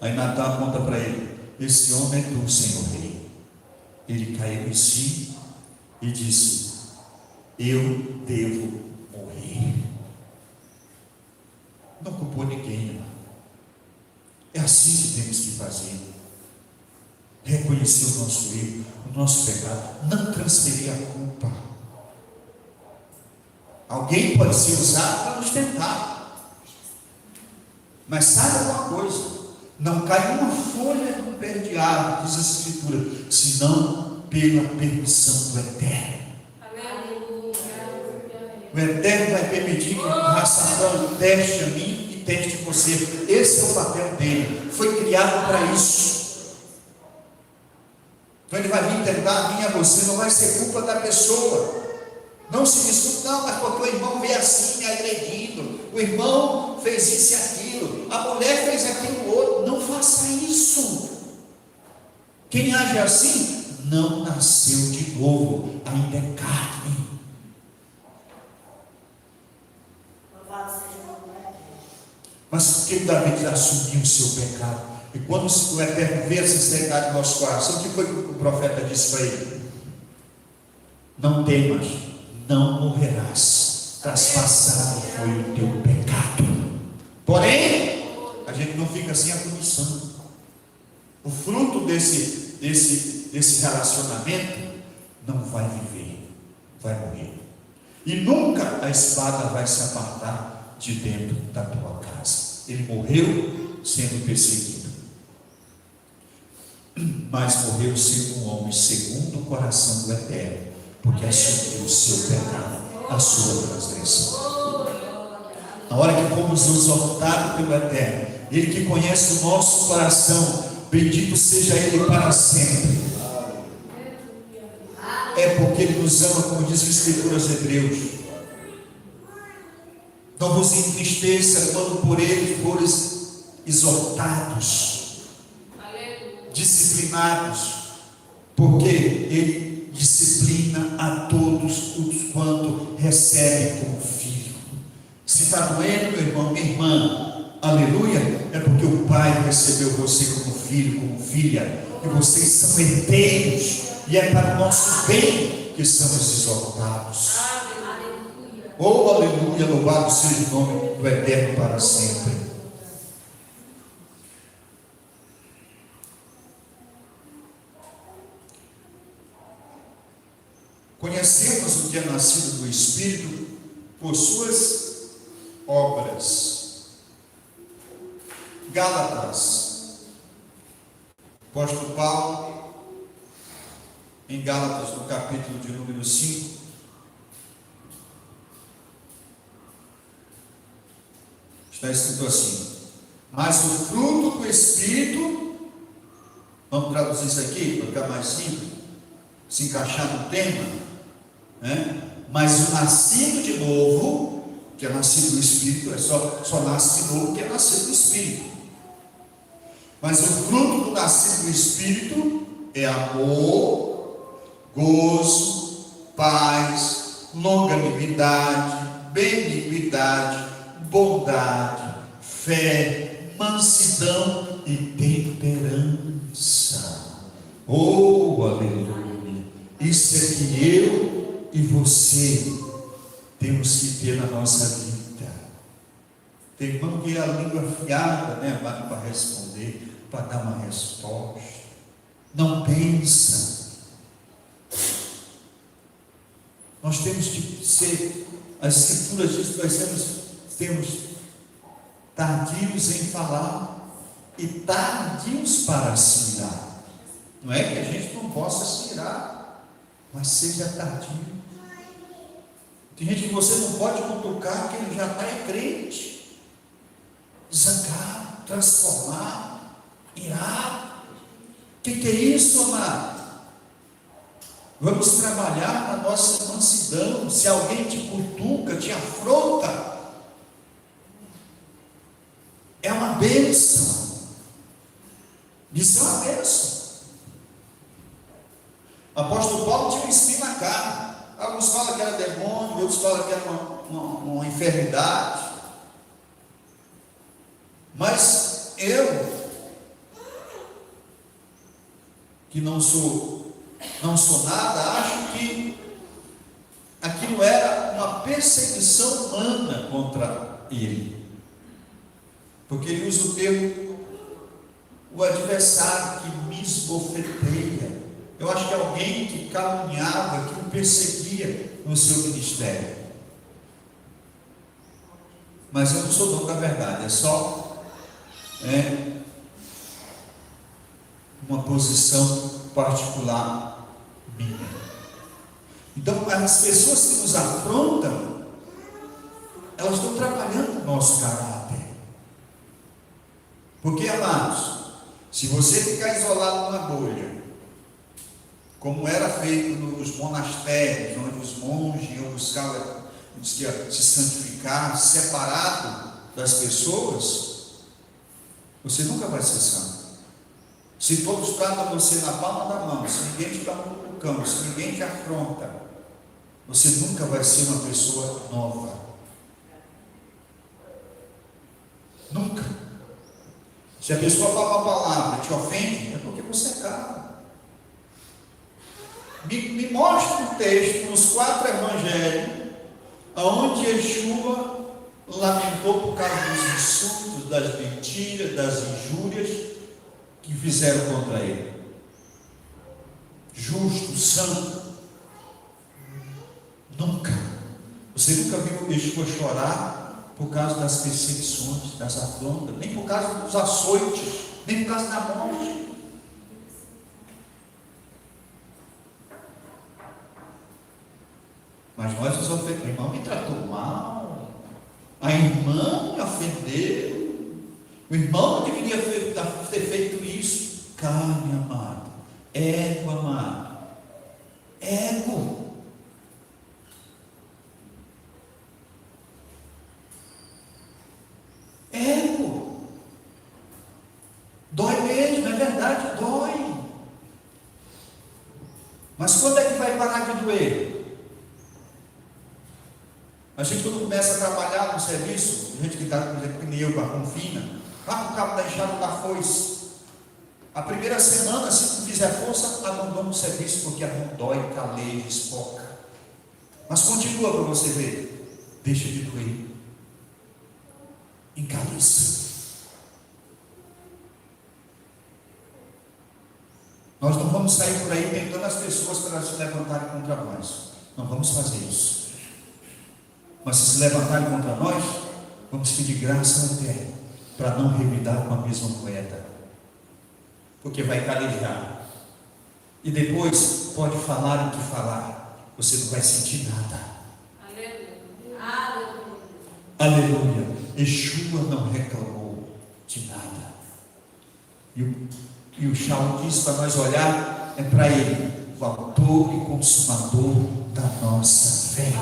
Aí Natan aponta para ele: esse homem é tu, Senhor rei. Ele caiu em si e disse: eu devo morrer. Não culpou ninguém, irmão. É assim que temos que fazer. Reconhecer o nosso erro, o nosso pecado, não transferir a culpa. Alguém pode ser usado para nos tentar, mas saiba uma coisa: não cai uma folha do pé de árvore, diz a Escritura, senão pela permissão do Eterno. O Eterno vai permitir que o Satã teste a mim e teste você. Esse é o papel dele. Foi criado para isso. Então ele vai vir tentar a mim e a você. Não vai ser culpa da pessoa. Não se desculpe, não, mas porque o irmão veio assim me agredindo. O irmão fez isso e aquilo. A mulher fez aquilo outro. Não faça isso. Quem age assim não nasceu de novo. Ainda é carne. Mas por que Davi assumiu o seu pecado? E quando o Eterno vê a sinceridade do nosso coração, o que foi que o profeta disse para ele? Não temas, não morrerás, traspassado foi o teu pecado. Porém, a gente não fica sem a punição. O fruto desse relacionamento não vai viver, vai morrer. E nunca a espada vai se apartar de dentro da tua casa. Ele morreu sendo perseguido, mas morreu sendo um homem segundo o coração do Eterno, porque assumiu o seu pecado, a sua transgressão. Na hora que fomos exortados pelo Eterno, Ele que conhece o nosso coração, bendito seja Ele para sempre. É porque Ele nos ama, como diz a Escritura aos Hebreus. Não vos entristeça quando por Ele fores exortados, disciplinados, porque Ele disciplina a todos os quanto recebem como filho. Se está doendo, meu irmão, minha irmã, aleluia, é porque o Pai recebeu você como filho, como filha, e vocês são herdeiros, e é para o nosso bem que somos exortados. Oh, aleluia, louvado seja o nome do Eterno para sempre. Conhecemos o que é nascido do Espírito por suas obras. Gálatas, apóstolo Paulo, em Gálatas, no capítulo de número 5, está escrito assim: mas o fruto do Espírito, vamos traduzir isso aqui para ficar mais simples, se encaixar no tema, né? Mas o nascido de novo, que é nascido do Espírito, só nasce de novo que é nascido do Espírito. Mas o fruto do nascido do Espírito é amor, gozo, paz, longanimidade, benignidade, bondade, fé, mansidão e temperança. Oh, aleluia! Isso é que eu e você temos que ter na nossa vida. Tem irmão que é a língua afiada, né? Para responder, para dar uma resposta. Não pensa. Nós temos que ser, as escrituras dizem que nós temos tardios em falar e tardios para se irar. Não é que a gente não possa se irar, mas seja tardio. Tem gente que você não pode cutucar, que ele já está crente, zangar, transformar, irar. O que é isso, amado? Vamos trabalhar na nossa mansidão. Se alguém te cutuca, te afronta, é uma bênção. Isso é uma bênção. O apóstolo Paulo tinha um espinho na carne. Alguns falam que era demônio, outros falam que era uma enfermidade. Mas eu, que não sou nada, acho que aquilo era uma perseguição humana contra ele. Porque ele usa o termo, o adversário que me esbofeteia. Eu acho que alguém que caluniava, que o perseguia no seu ministério. Mas eu não sou dono da verdade, é só uma posição particular minha. Então, as pessoas que nos afrontam, elas estão trabalhando o nosso caráter. Porque, amados, se você ficar isolado numa bolha, como era feito nos monastérios, onde os monges iam buscar se santificar, separado das pessoas, você nunca vai ser santo. Se todos tratam você na palma da mão, se ninguém te dá um cutucão, se ninguém te afronta, você nunca vai ser uma pessoa nova. Nunca. Se a pessoa fala uma palavra e te ofende, é porque você é caro. Me mostra um texto nos 4 evangelhos, onde Yeshua lamentou por causa dos insultos, das mentiras, das injúrias que fizeram contra ele. Justo, santo. Nunca. Você nunca viu Yeshua chorar por causa das perseguições, das afrontas, nem por causa dos açoites, nem por causa da morte. Mas nós nos ofendemos. O irmão me tratou mal, a irmã me ofendeu, o irmão não deveria ter feito isso. Carne, amado, ego, amado, ego. Ego. Dói mesmo, é verdade, dói. Mas quando é que vai parar de doer? A gente, quando começa a trabalhar no serviço, gente que está, por exemplo, pneu, com a confina, vai para o cabo da enxada da foice. A primeira semana, se não fizer força, abandona o serviço, porque a mão dói, caleia, espoca. Mas continua para você ver. Deixa de doer. Encaliça. Nós não vamos sair por aí tentando as pessoas para se levantarem contra nós. Não vamos fazer isso. Mas se levantarem contra nós, vamos pedir graça ao Eterno para não revidar com a mesma moeda, porque vai calejar, e depois pode falar o que falar, você não vai sentir nada. Aleluia. Aleluia. Yeshua não reclamou de nada. E o Shaul diz para nós olhar para ele. o autor e consumador da nossa fé.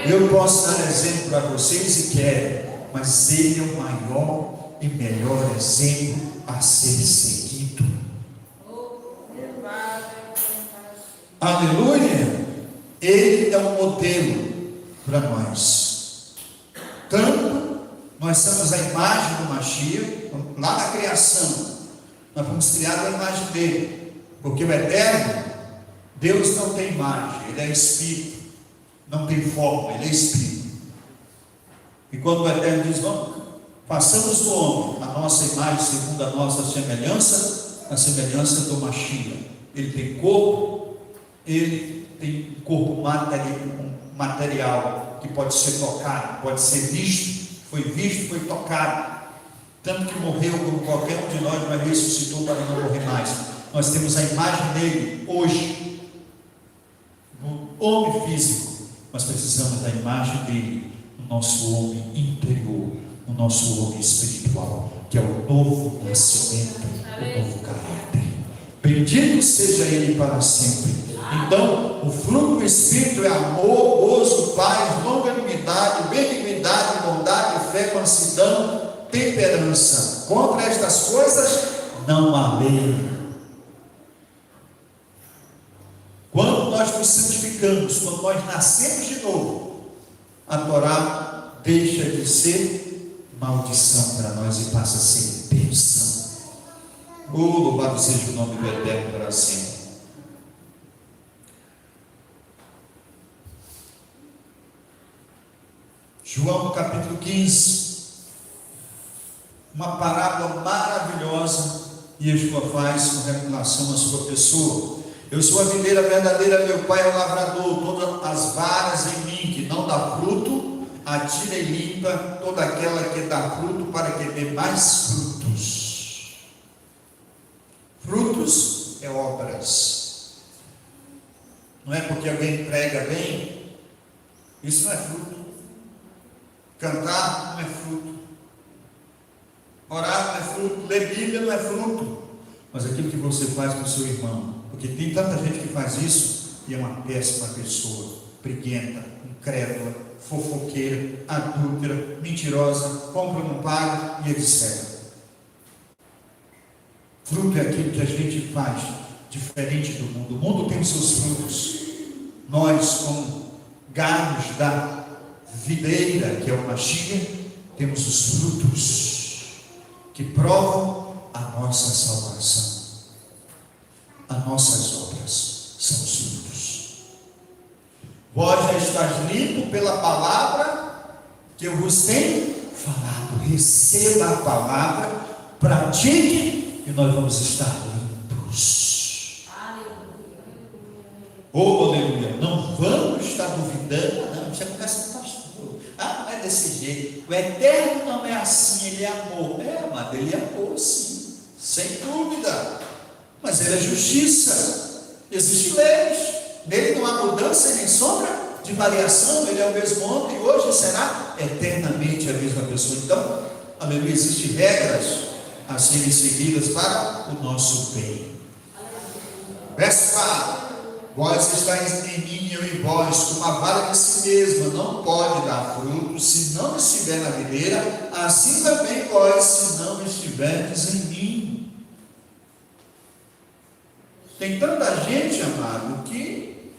Eu posso dar exemplo para vocês e quero, mas Ele é o maior e melhor exemplo a ser seguido. Aleluia! Ele é um modelo para nós. Tanto nós somos a imagem do Mashiach, lá na criação, nós fomos criados à imagem dele, porque o eterno, Deus não tem imagem, ele é espírito, não tem forma, ele é espírito. E quando o eterno diz, vamos, façamos do homem a nossa imagem segundo a nossa semelhança, a semelhança do Mashiach. Ele tem corpo, ele tem um corpo material que pode ser tocado, pode ser visto, foi tocado, tanto que morreu como qualquer um de nós, mas ressuscitou para não morrer mais. Nós temos a imagem dele hoje, no homem físico, mas precisamos da imagem dele no nosso homem interior, no nosso homem espiritual, que é o novo nascimento, o novo caráter. Bendito seja ele para sempre. Então, o fruto do Espírito é amor, gozo, paz, longanimidade, benignidade, bondade, fé, mansidão, temperança. Contra estas coisas não há lei. Quando nós nos santificamos, quando nós nascemos de novo, a Torá deixa de ser maldição para nós e passa a ser bênção. Louvado seja o nome do Eterno para sempre. João capítulo 15, uma parábola maravilhosa, Yeshua faz com relação à sua pessoa. Eu sou a videira verdadeira, meu pai é o lavrador. Todas as varas em mim que não dá fruto, atira e limpa toda aquela que dá fruto, para que dê mais frutos. Frutos é obras. Não é porque alguém prega bem, isso não é fruto. Cantar não é fruto, orar não é fruto, ler Bíblia não é fruto, mas aquilo que você faz com o seu irmão, porque tem tanta gente que faz isso e é uma péssima pessoa, briguenta, incrédula, fofoqueira, adúltera, mentirosa, compra não paga e etc. Fruto é aquilo que a gente faz diferente do mundo. O mundo tem os seus frutos. Nós, como galhos da videira, que é o Mashiach, temos os frutos que provam a nossa salvação. As nossas obras são os frutos. Vós já estáis limpo pela palavra que eu vos tenho falado. Receba a palavra, pratique, e nós vamos estar limpos. Oh, aleluia! Não vamos estar duvidando, não. Você começa com pastor. Não é desse jeito. O eterno não é assim, ele é amor. Amado, ele é amor, sim, sem dúvida. Mas ele é justiça. Existem leis. Nele não há mudança nem sombra de variação. Ele é o mesmo ontem, hoje será eternamente a mesma pessoa. Então, aleluia, existem regras a serem seguidas para o nosso bem. Verso 4. Vós estáis em mim e eu em vós, como a vara de si mesma não pode dar fruto se não estiver na videira, assim também vós, se não estiverdes em mim. Tem tanta gente, amado, que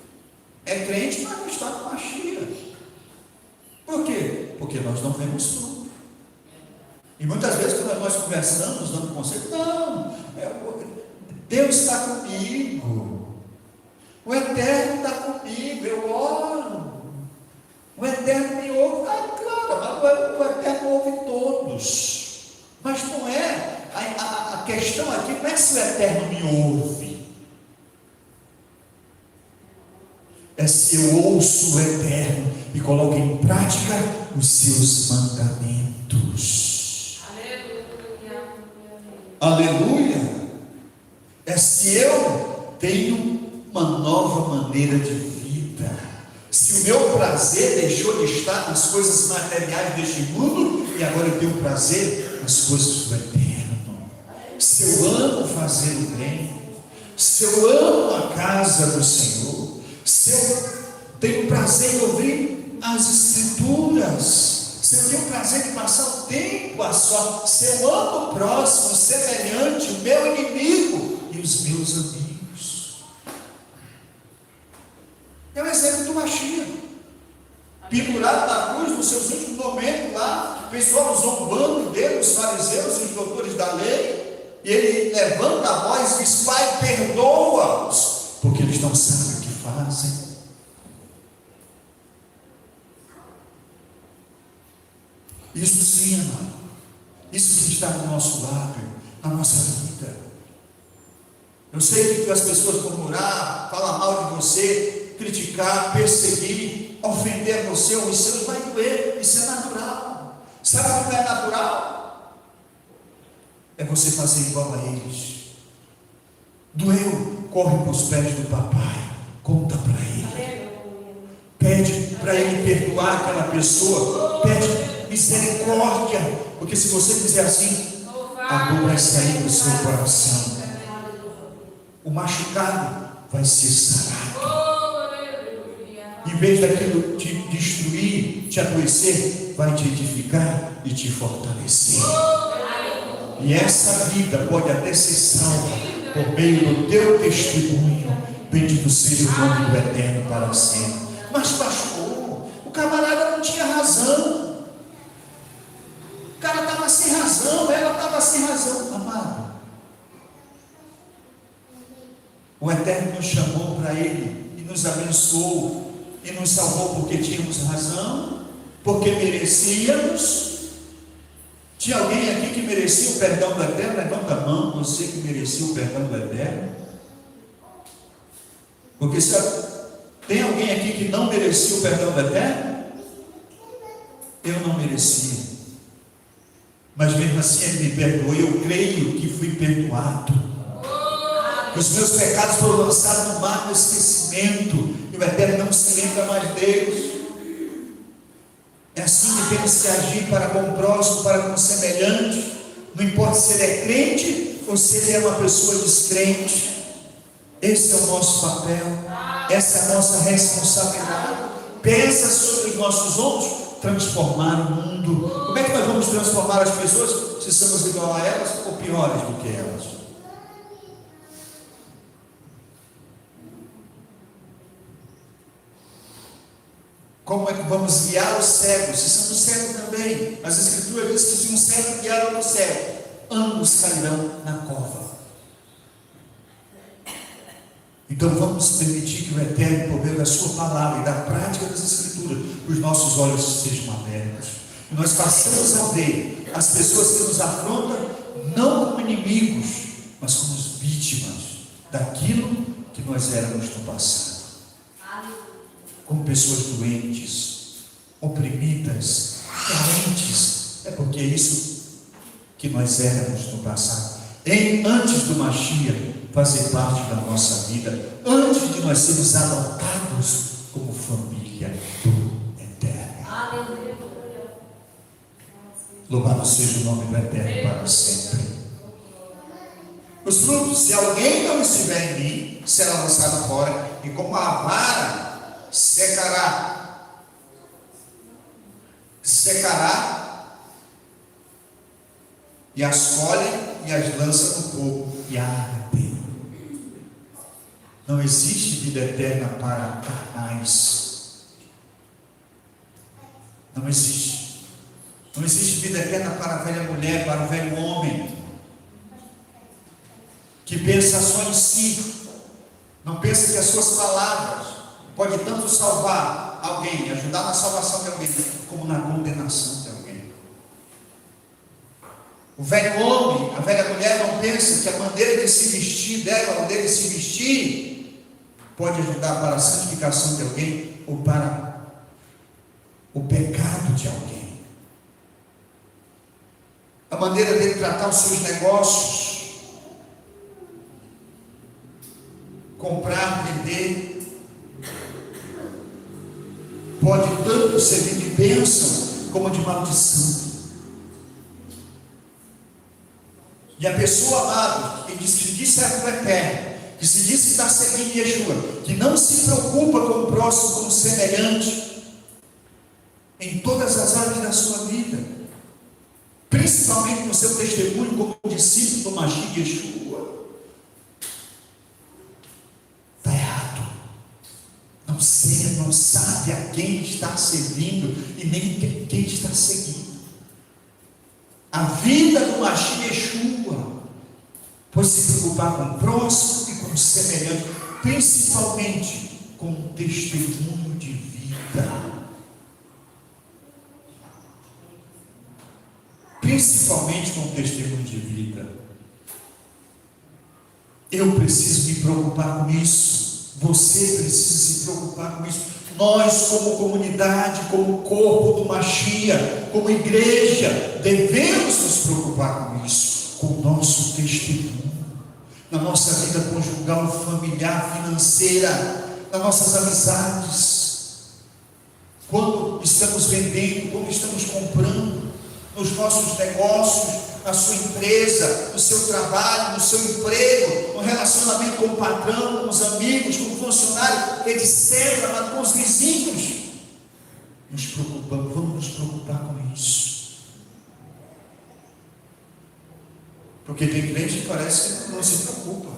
é crente, mas não está com Mashiach. Por quê? Porque nós não vemos fruto. E muitas vezes quando nós conversamos, dando conselho, não, Deus está comigo. O Eterno está comigo, eu oro. O Eterno me ouve. Claro, o Eterno ouve todos. Mas não é, a questão aqui não é se o Eterno me ouve. É se eu ouço o Eterno e coloco em prática os seus mandamentos. Aleluia. É se eu tenho uma nova maneira de vida. Se o meu prazer deixou de estar nas coisas materiais deste mundo e agora eu tenho prazer nas coisas do Eterno. Se eu amo fazer o bem, se eu amo a casa casa do Senhor, se eu tenho prazer em ouvir as Escrituras, se eu tenho prazer em passar o tempo a só, se eu amo o próximo, semelhante, o meu inimigo e os meus amigos. É o exemplo do Mashiach, pendurado na cruz nos seus últimos momentos lá, o pessoal zombando dele, os fariseus e os doutores da lei, e ele levanta a voz e diz: Pai, perdoa-os, porque eles não sabem o que fazem. Isso sim, amado, isso que está no nosso lábio, na nossa vida. Eu sei que as pessoas vão murmurar, falar mal de você, criticar, perseguir, ofender você ou os seus, vai doer, isso é natural. Sabe o que é natural? É você fazer igual a eles. Doeu, corre para os pés do papai, conta para ele, pede para ele perdoar aquela pessoa, pede misericórdia, porque se você fizer assim, a dor vai sair do seu coração, o machucado vai ser sarado. Em vez daquilo te destruir, te adoecer, vai te edificar e te fortalecer. E essa vida pode até ser salva por meio do teu testemunho. Bendito seja o nome do Eterno para sempre. Mas pastor, o camarada não tinha razão, o cara estava sem razão, ela estava sem razão. Amado, o Eterno nos chamou para Ele e nos abençoou e nos salvou porque tínhamos razão, porque merecíamos. Tinha alguém aqui que merecia o perdão do Eterno? Levanta a mão, você que merecia o perdão do Eterno. Porque se tem alguém aqui que não merecia o perdão do Eterno? Eu não merecia, mas mesmo assim Ele me perdoou. Eu creio que fui perdoado. Os meus pecados foram lançados no mar do esquecimento, e o Eterno não se lembra mais deles. É assim que temos que agir para com o próximo, para com o semelhante. Não importa se ele é crente ou se ele é uma pessoa descrente. Esse é o nosso papel, essa é a nossa responsabilidade. Pensa sobre os nossos ombros transformar o mundo. Como é que nós vamos transformar as pessoas se somos igual a elas ou piores do que elas? Como é que vamos guiar os cegos? Se somos cegos também. As Escrituras dizem que se um cego guiar outro cego, ambos cairão na cova. Então vamos permitir que o Eterno, por meio da sua palavra e da prática das Escrituras, os nossos olhos sejam abertos. E nós passamos a ver as pessoas que nos afrontam, não como inimigos, mas como vítimas daquilo que nós éramos no passado. Como pessoas doentes, oprimidas, carentes. É porque é isso que nós éramos no passado. Antes do Mashiach fazer parte da nossa vida, antes de nós sermos adotados como família do Eterno. Louvado seja o nome do Eterno para sempre. Os frutos, se alguém não estiver em mim, será lançado fora, e como a vara secará, e as colhe e as lança no fogo e arde. Não existe vida eterna para carnais. Não existe. Não existe vida eterna para a velha mulher, para o velho homem que pensa só em si, não pensa que as suas palavras pode tanto salvar alguém, ajudar na salvação de alguém, como na condenação de alguém. O velho homem, a velha mulher não pensa que a maneira de se vestir dela, a maneira de se vestir, pode ajudar para a santificação de alguém ou para o pecado de alguém. A maneira dele tratar os seus negócios, comprar, vender, pode tanto servir de bênção como de maldição. E a pessoa, amado, que diz que serve o Eterno, que se diz que está seguindo Yeshua, que não se preocupa com o próximo como semelhante, em todas as áreas da sua vida, principalmente no seu testemunho como discípulo do Mashiach Yeshua, está errado. Não sabe a quem está servindo e nem quem está seguindo. A vida do Mashiach Yeshua foi se preocupar com o próximo e com o semelhante, principalmente com o testemunho de vida. Principalmente com o testemunho de vida. Eu preciso me preocupar com isso. Você precisa se preocupar com isso. Nós, como comunidade, como corpo do Mashiach, como igreja, devemos nos preocupar com isso, com o nosso testemunho, na nossa vida conjugal, familiar, financeira, nas nossas amizades, quando estamos vendendo, quando estamos comprando, nos nossos negócios, na sua empresa, no seu trabalho, no seu emprego, no relacionamento com o patrão, com os amigos, com o funcionário, etc., mas com os vizinhos. Nos preocupamos, vamos nos preocupar com isso. Porque tem crente que parece que não se preocupa.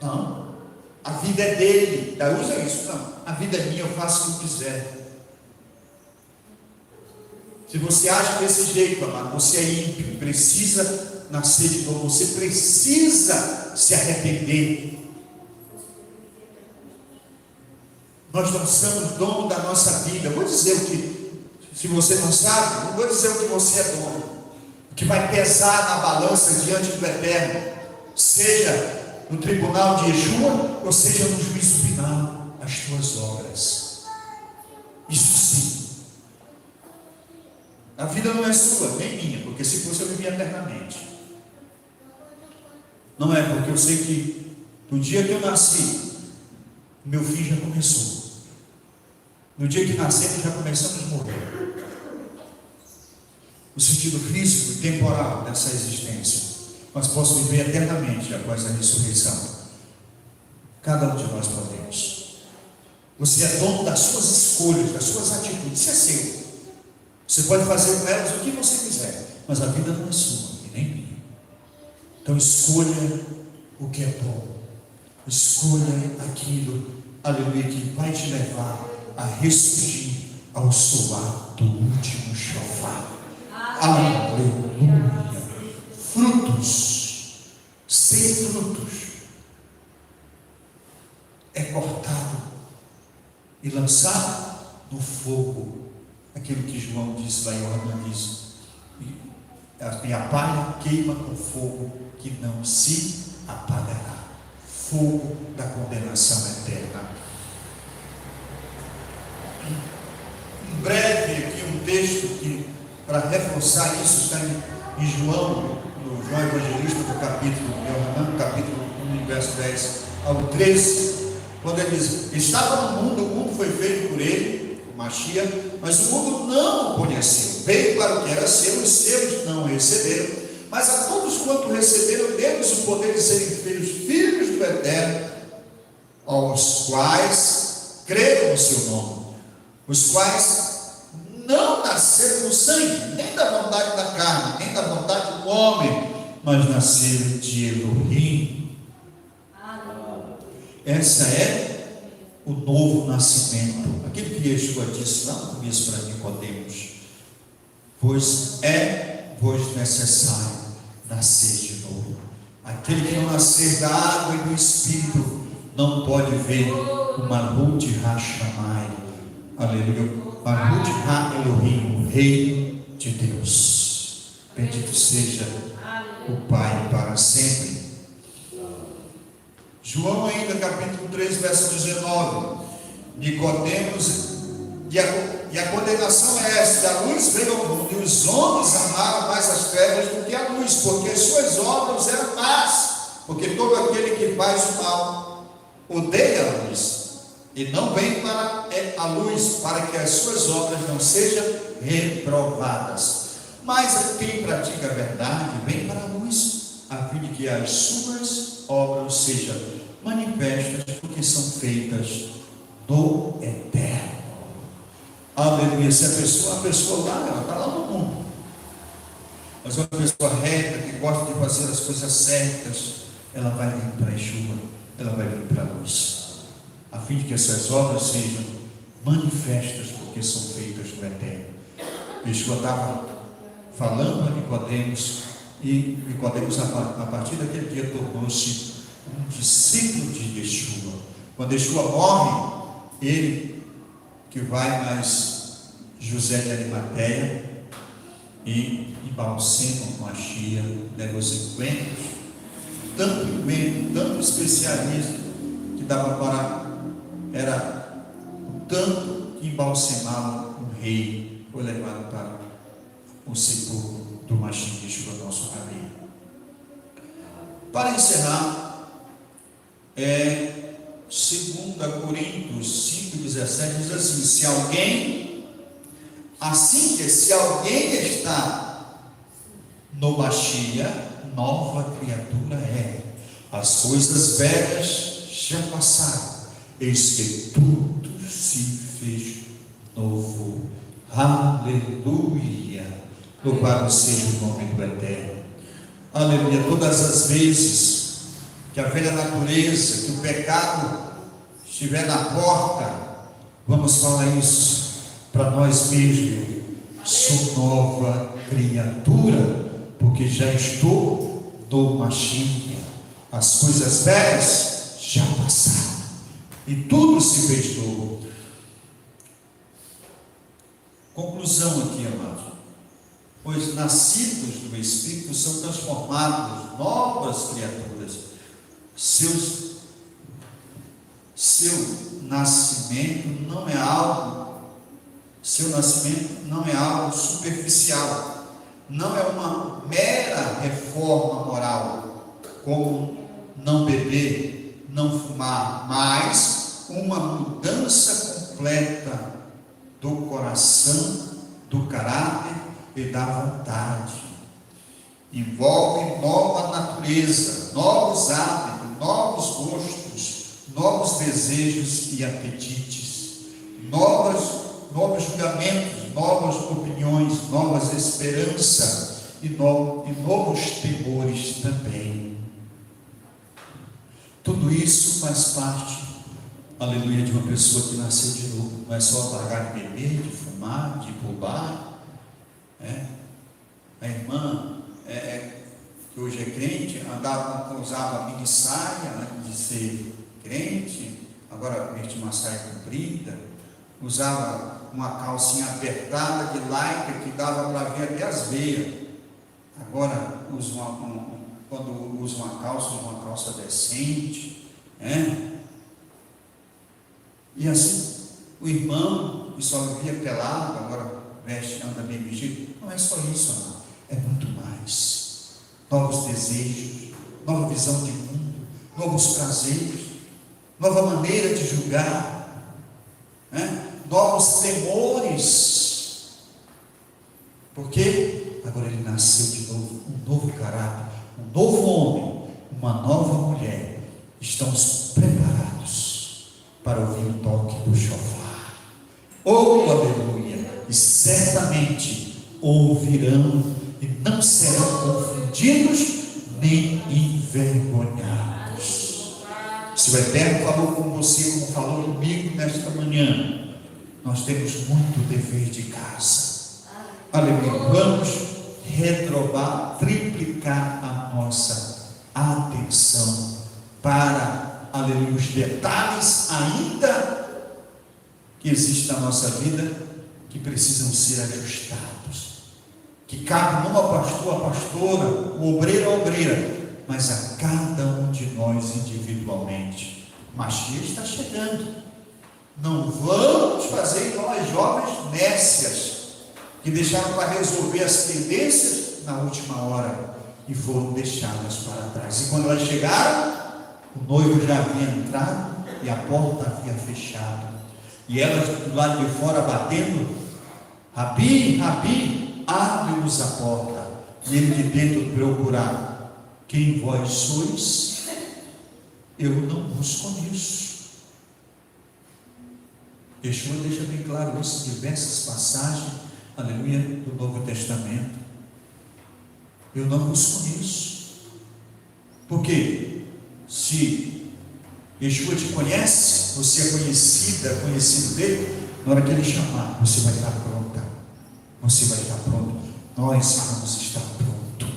Não, a vida é dele. Usa isso, não. A vida é minha, eu faço o que eu quiser. Se você acha desse jeito, amado, você é ímpio, precisa nascer de novo, você precisa se arrepender. Nós não somos dono da nossa vida. Eu vou dizer o que, se você não sabe, não vou dizer o que você é dono, o que vai pesar na balança diante do Eterno, seja no tribunal de Yeshua, ou seja no juízo final, as tuas obras. Isso sim. A vida não é sua, nem minha, porque se fosse eu vivia eternamente. Não é, porque eu sei que no dia que eu nasci, meu fim já começou. No dia que nascemos, já começamos a morrer. No sentido físico e temporal dessa existência. Mas posso viver eternamente após a ressurreição. Cada um de nós podemos. Você é dono das suas escolhas, das suas atitudes. Isso é seu. Você pode fazer com elas o que você quiser, mas a vida não é sua e nem minha. Então escolha o que é bom. Escolha aquilo, aleluia, que vai te levar a ressurgir ao soar do último shofar. Aleluia. Frutos, sem frutos, é cortado e lançado no fogo. Aquilo que João disse lá em João diz, e a palha queima com fogo que não se apagará. Fogo da condenação eterna. Em breve aqui um texto que, para reforçar isso, está em João, no João Evangelista, do capítulo 1, verso 10 ao 13, quando ele diz: estava no mundo, o mundo foi feito por ele, Mashiach, mas o mundo não o conheceu. Veio para o que era seu, os seus não o receberam, mas a todos quanto receberam, deu-lhes o poder de serem filhos do Eterno, aos quais creram no seu nome, os quais não nasceram do sangue, nem da vontade da carne, nem da vontade do homem, mas nasceram de Elohim. Essa é o novo nascimento, aquilo que Yeshua disse lá no começo para Nicodemos: pois é-vos necessário nascer de novo. Aquele que não nascer da água e do Espírito não pode ver o Malhut HaShamai, aleluia, Malhut HaElohim, o reino de Deus. Bendito seja o Pai para sempre. João ainda, capítulo 3, verso 19, Nicodemos, e a condenação é esta: a luz veio ao mundo, e os homens amaram mais as trevas do que a luz, porque as suas obras eram más, porque todo aquele que faz o mal odeia a luz, e não vem para a luz, para que as suas obras não sejam reprovadas. Mas quem pratica a verdade vem para a luz, a fim de que as suas obras sejam manifestas porque são feitas do eterno. Aleluia. Se a pessoa lá, ela está lá no mundo, mas uma pessoa reta, que gosta de fazer as coisas certas, ela vai vir para a chuva, ela vai vir para a luz, a fim de que essas obras sejam manifestas porque são feitas do eterno. Yeshua estava falando a Nicodemos, e Nicodemos, a partir daquele dia, tornou-se um discípulo de Yeshua. Quando Yeshua morre, ele que vai mais José de Arimateia e embalsema o Machia, leva os encontros, tanto especialista que dava para, era tanto que embalsemava um rei, foi levado para o sepulcro do Machia, Yeshua, nosso rabi. Para encerrar, 2 Coríntios 5,17 diz assim: se alguém está no Machia, nova criatura é. As coisas velhas já passaram, eis que tudo se fez novo. Aleluia. Louvado seja o nome do Eterno. Aleluia. Todas as vezes que a velha natureza, que o pecado estiver na porta, vamos falar isso para nós mesmos: sou nova criatura, porque já estou no Machia. As coisas velhas já passaram e tudo se fez novo. Conclusão aqui, amados: pois nascidos do Espírito são transformados novas criaturas. Seu nascimento não é algo superficial, não é uma mera reforma moral, como não beber, não fumar, mas uma mudança completa do coração, do caráter e da vontade. Envolve nova natureza, novos hábitos, novos gostos, novos desejos e apetites, novos julgamentos, novas opiniões, novas esperanças e novos temores também. Tudo isso faz parte, aleluia, de uma pessoa que nasceu de novo. Não é só largar de beber, de fumar, de roubar. A irmã que hoje é crente, usava mini saia antes de ser crente, agora veste uma saia comprida, usava uma calcinha apertada de laica que dava para ver até as veias. Agora quando usa uma calça decente, e assim o irmão que só vivia pelado, agora anda bem vestido. Não é só isso, não, é muito mais. Novos desejos, nova visão de mundo, novos prazeres, nova maneira de julgar, novos temores, porque agora ele nasceu de novo, um novo caráter, um novo homem, uma nova mulher. Estamos preparados para ouvir o toque do shofar. Oh, aleluia! E certamente ouvirão e não serão confundidos nem envergonhados. Se o Eterno falou com você, como falou comigo nesta manhã, nós temos muito dever de casa. Aleluia. Vamos redobar, triplicar a nossa atenção para, aleluia, os detalhes ainda que existem na nossa vida, que precisam ser ajustados, que cabe não ao pastor, à pastora, o obreiro, à obreira, mas a cada um de nós individualmente. Machia está chegando. Não vamos fazer igual as jovens nécias, que deixaram para resolver as pendências na última hora e foram deixadas para trás. E quando elas chegaram, o noivo já havia entrado e a porta havia fechado. E elas do lado de fora batendo: Rabi, Rabi, abre-nos a porta. E ele de dentro procurar: quem vós sois? eu não busco nisso. Yeshua deixa bem claro isso em diversas passagens, aleluia, do Novo Testamento. Eu não busco nisso. Por quê? Se Yeshua te conhece, você é conhecido dele, na hora que ele chamar, você vai estar pronta. Você vai estar pronto. Nós vamos estar pronto.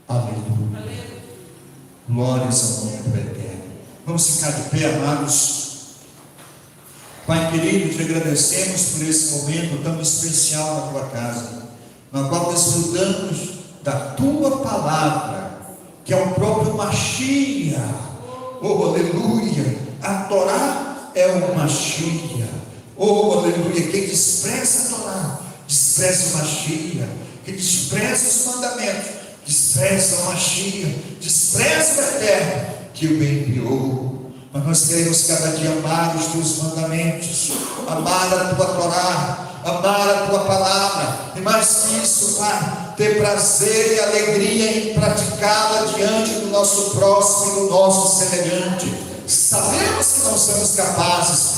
Aleluia. Glórias ao nome do Eterno. Vamos ficar de pé, amados. Pai querido, te agradecemos por esse momento tão especial na tua casa, na qual desfrutamos da tua palavra, que é o próprio Mashiach. Oh, aleluia! A Torá é o Mashiach. Oh, aleluia! Quem despreza a Torá, despreza o Mashiach. Quem despreza os mandamentos, despreza o Mashiach, despreza o Eterno, que o enviou. Mas nós queremos cada dia amar os teus mandamentos, amar a tua Torá, amar a tua palavra, e mais que isso, Pai, ter prazer e alegria em praticá-la diante do nosso próximo e do nosso semelhante. Sabemos que não somos capazes,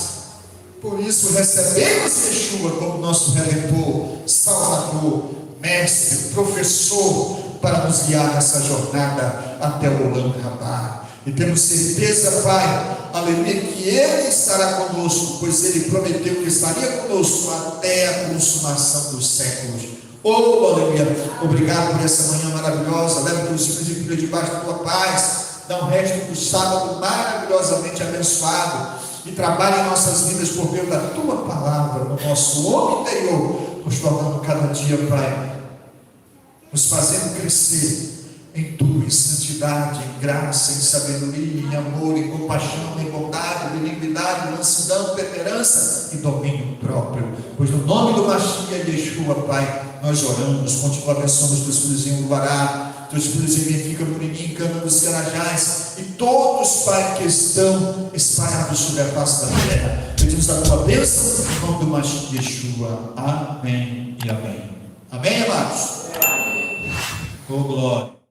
por isso recebemos Yeshua como nosso Redentor, Salvador, Mestre, Professor, para nos guiar nessa jornada até o Olam Rabá. E temos certeza, Pai, aleluia, que Ele estará conosco, pois Ele prometeu que estaria conosco até a consumação dos séculos. Oh, aleluia, obrigado por essa manhã maravilhosa. Leva teus filhos e filhas debaixo da tua paz. Dá um resto do sábado maravilhosamente abençoado. E trabalhe em nossas vidas por meio da tua palavra, no nosso homem interior, nos tornando cada dia, Pai, nos fazendo crescer em tudo, em santidade, em graça, em sabedoria, em amor, em compaixão, em bondade, benignidade, mansidão, temperança e domínio próprio. Pois no nome do Mashiach Yeshua, Pai, nós oramos, continua abençoando os teus filhos em Uvará, teus filhos em Benfica, Murinim, Cana dos Carajás, e todos, Pai, que estão espalhados sobre a face da terra. Pedimos a tua bênção no nome do Mashiach Yeshua. Amém e amém. Amém, amados? Oh, glória.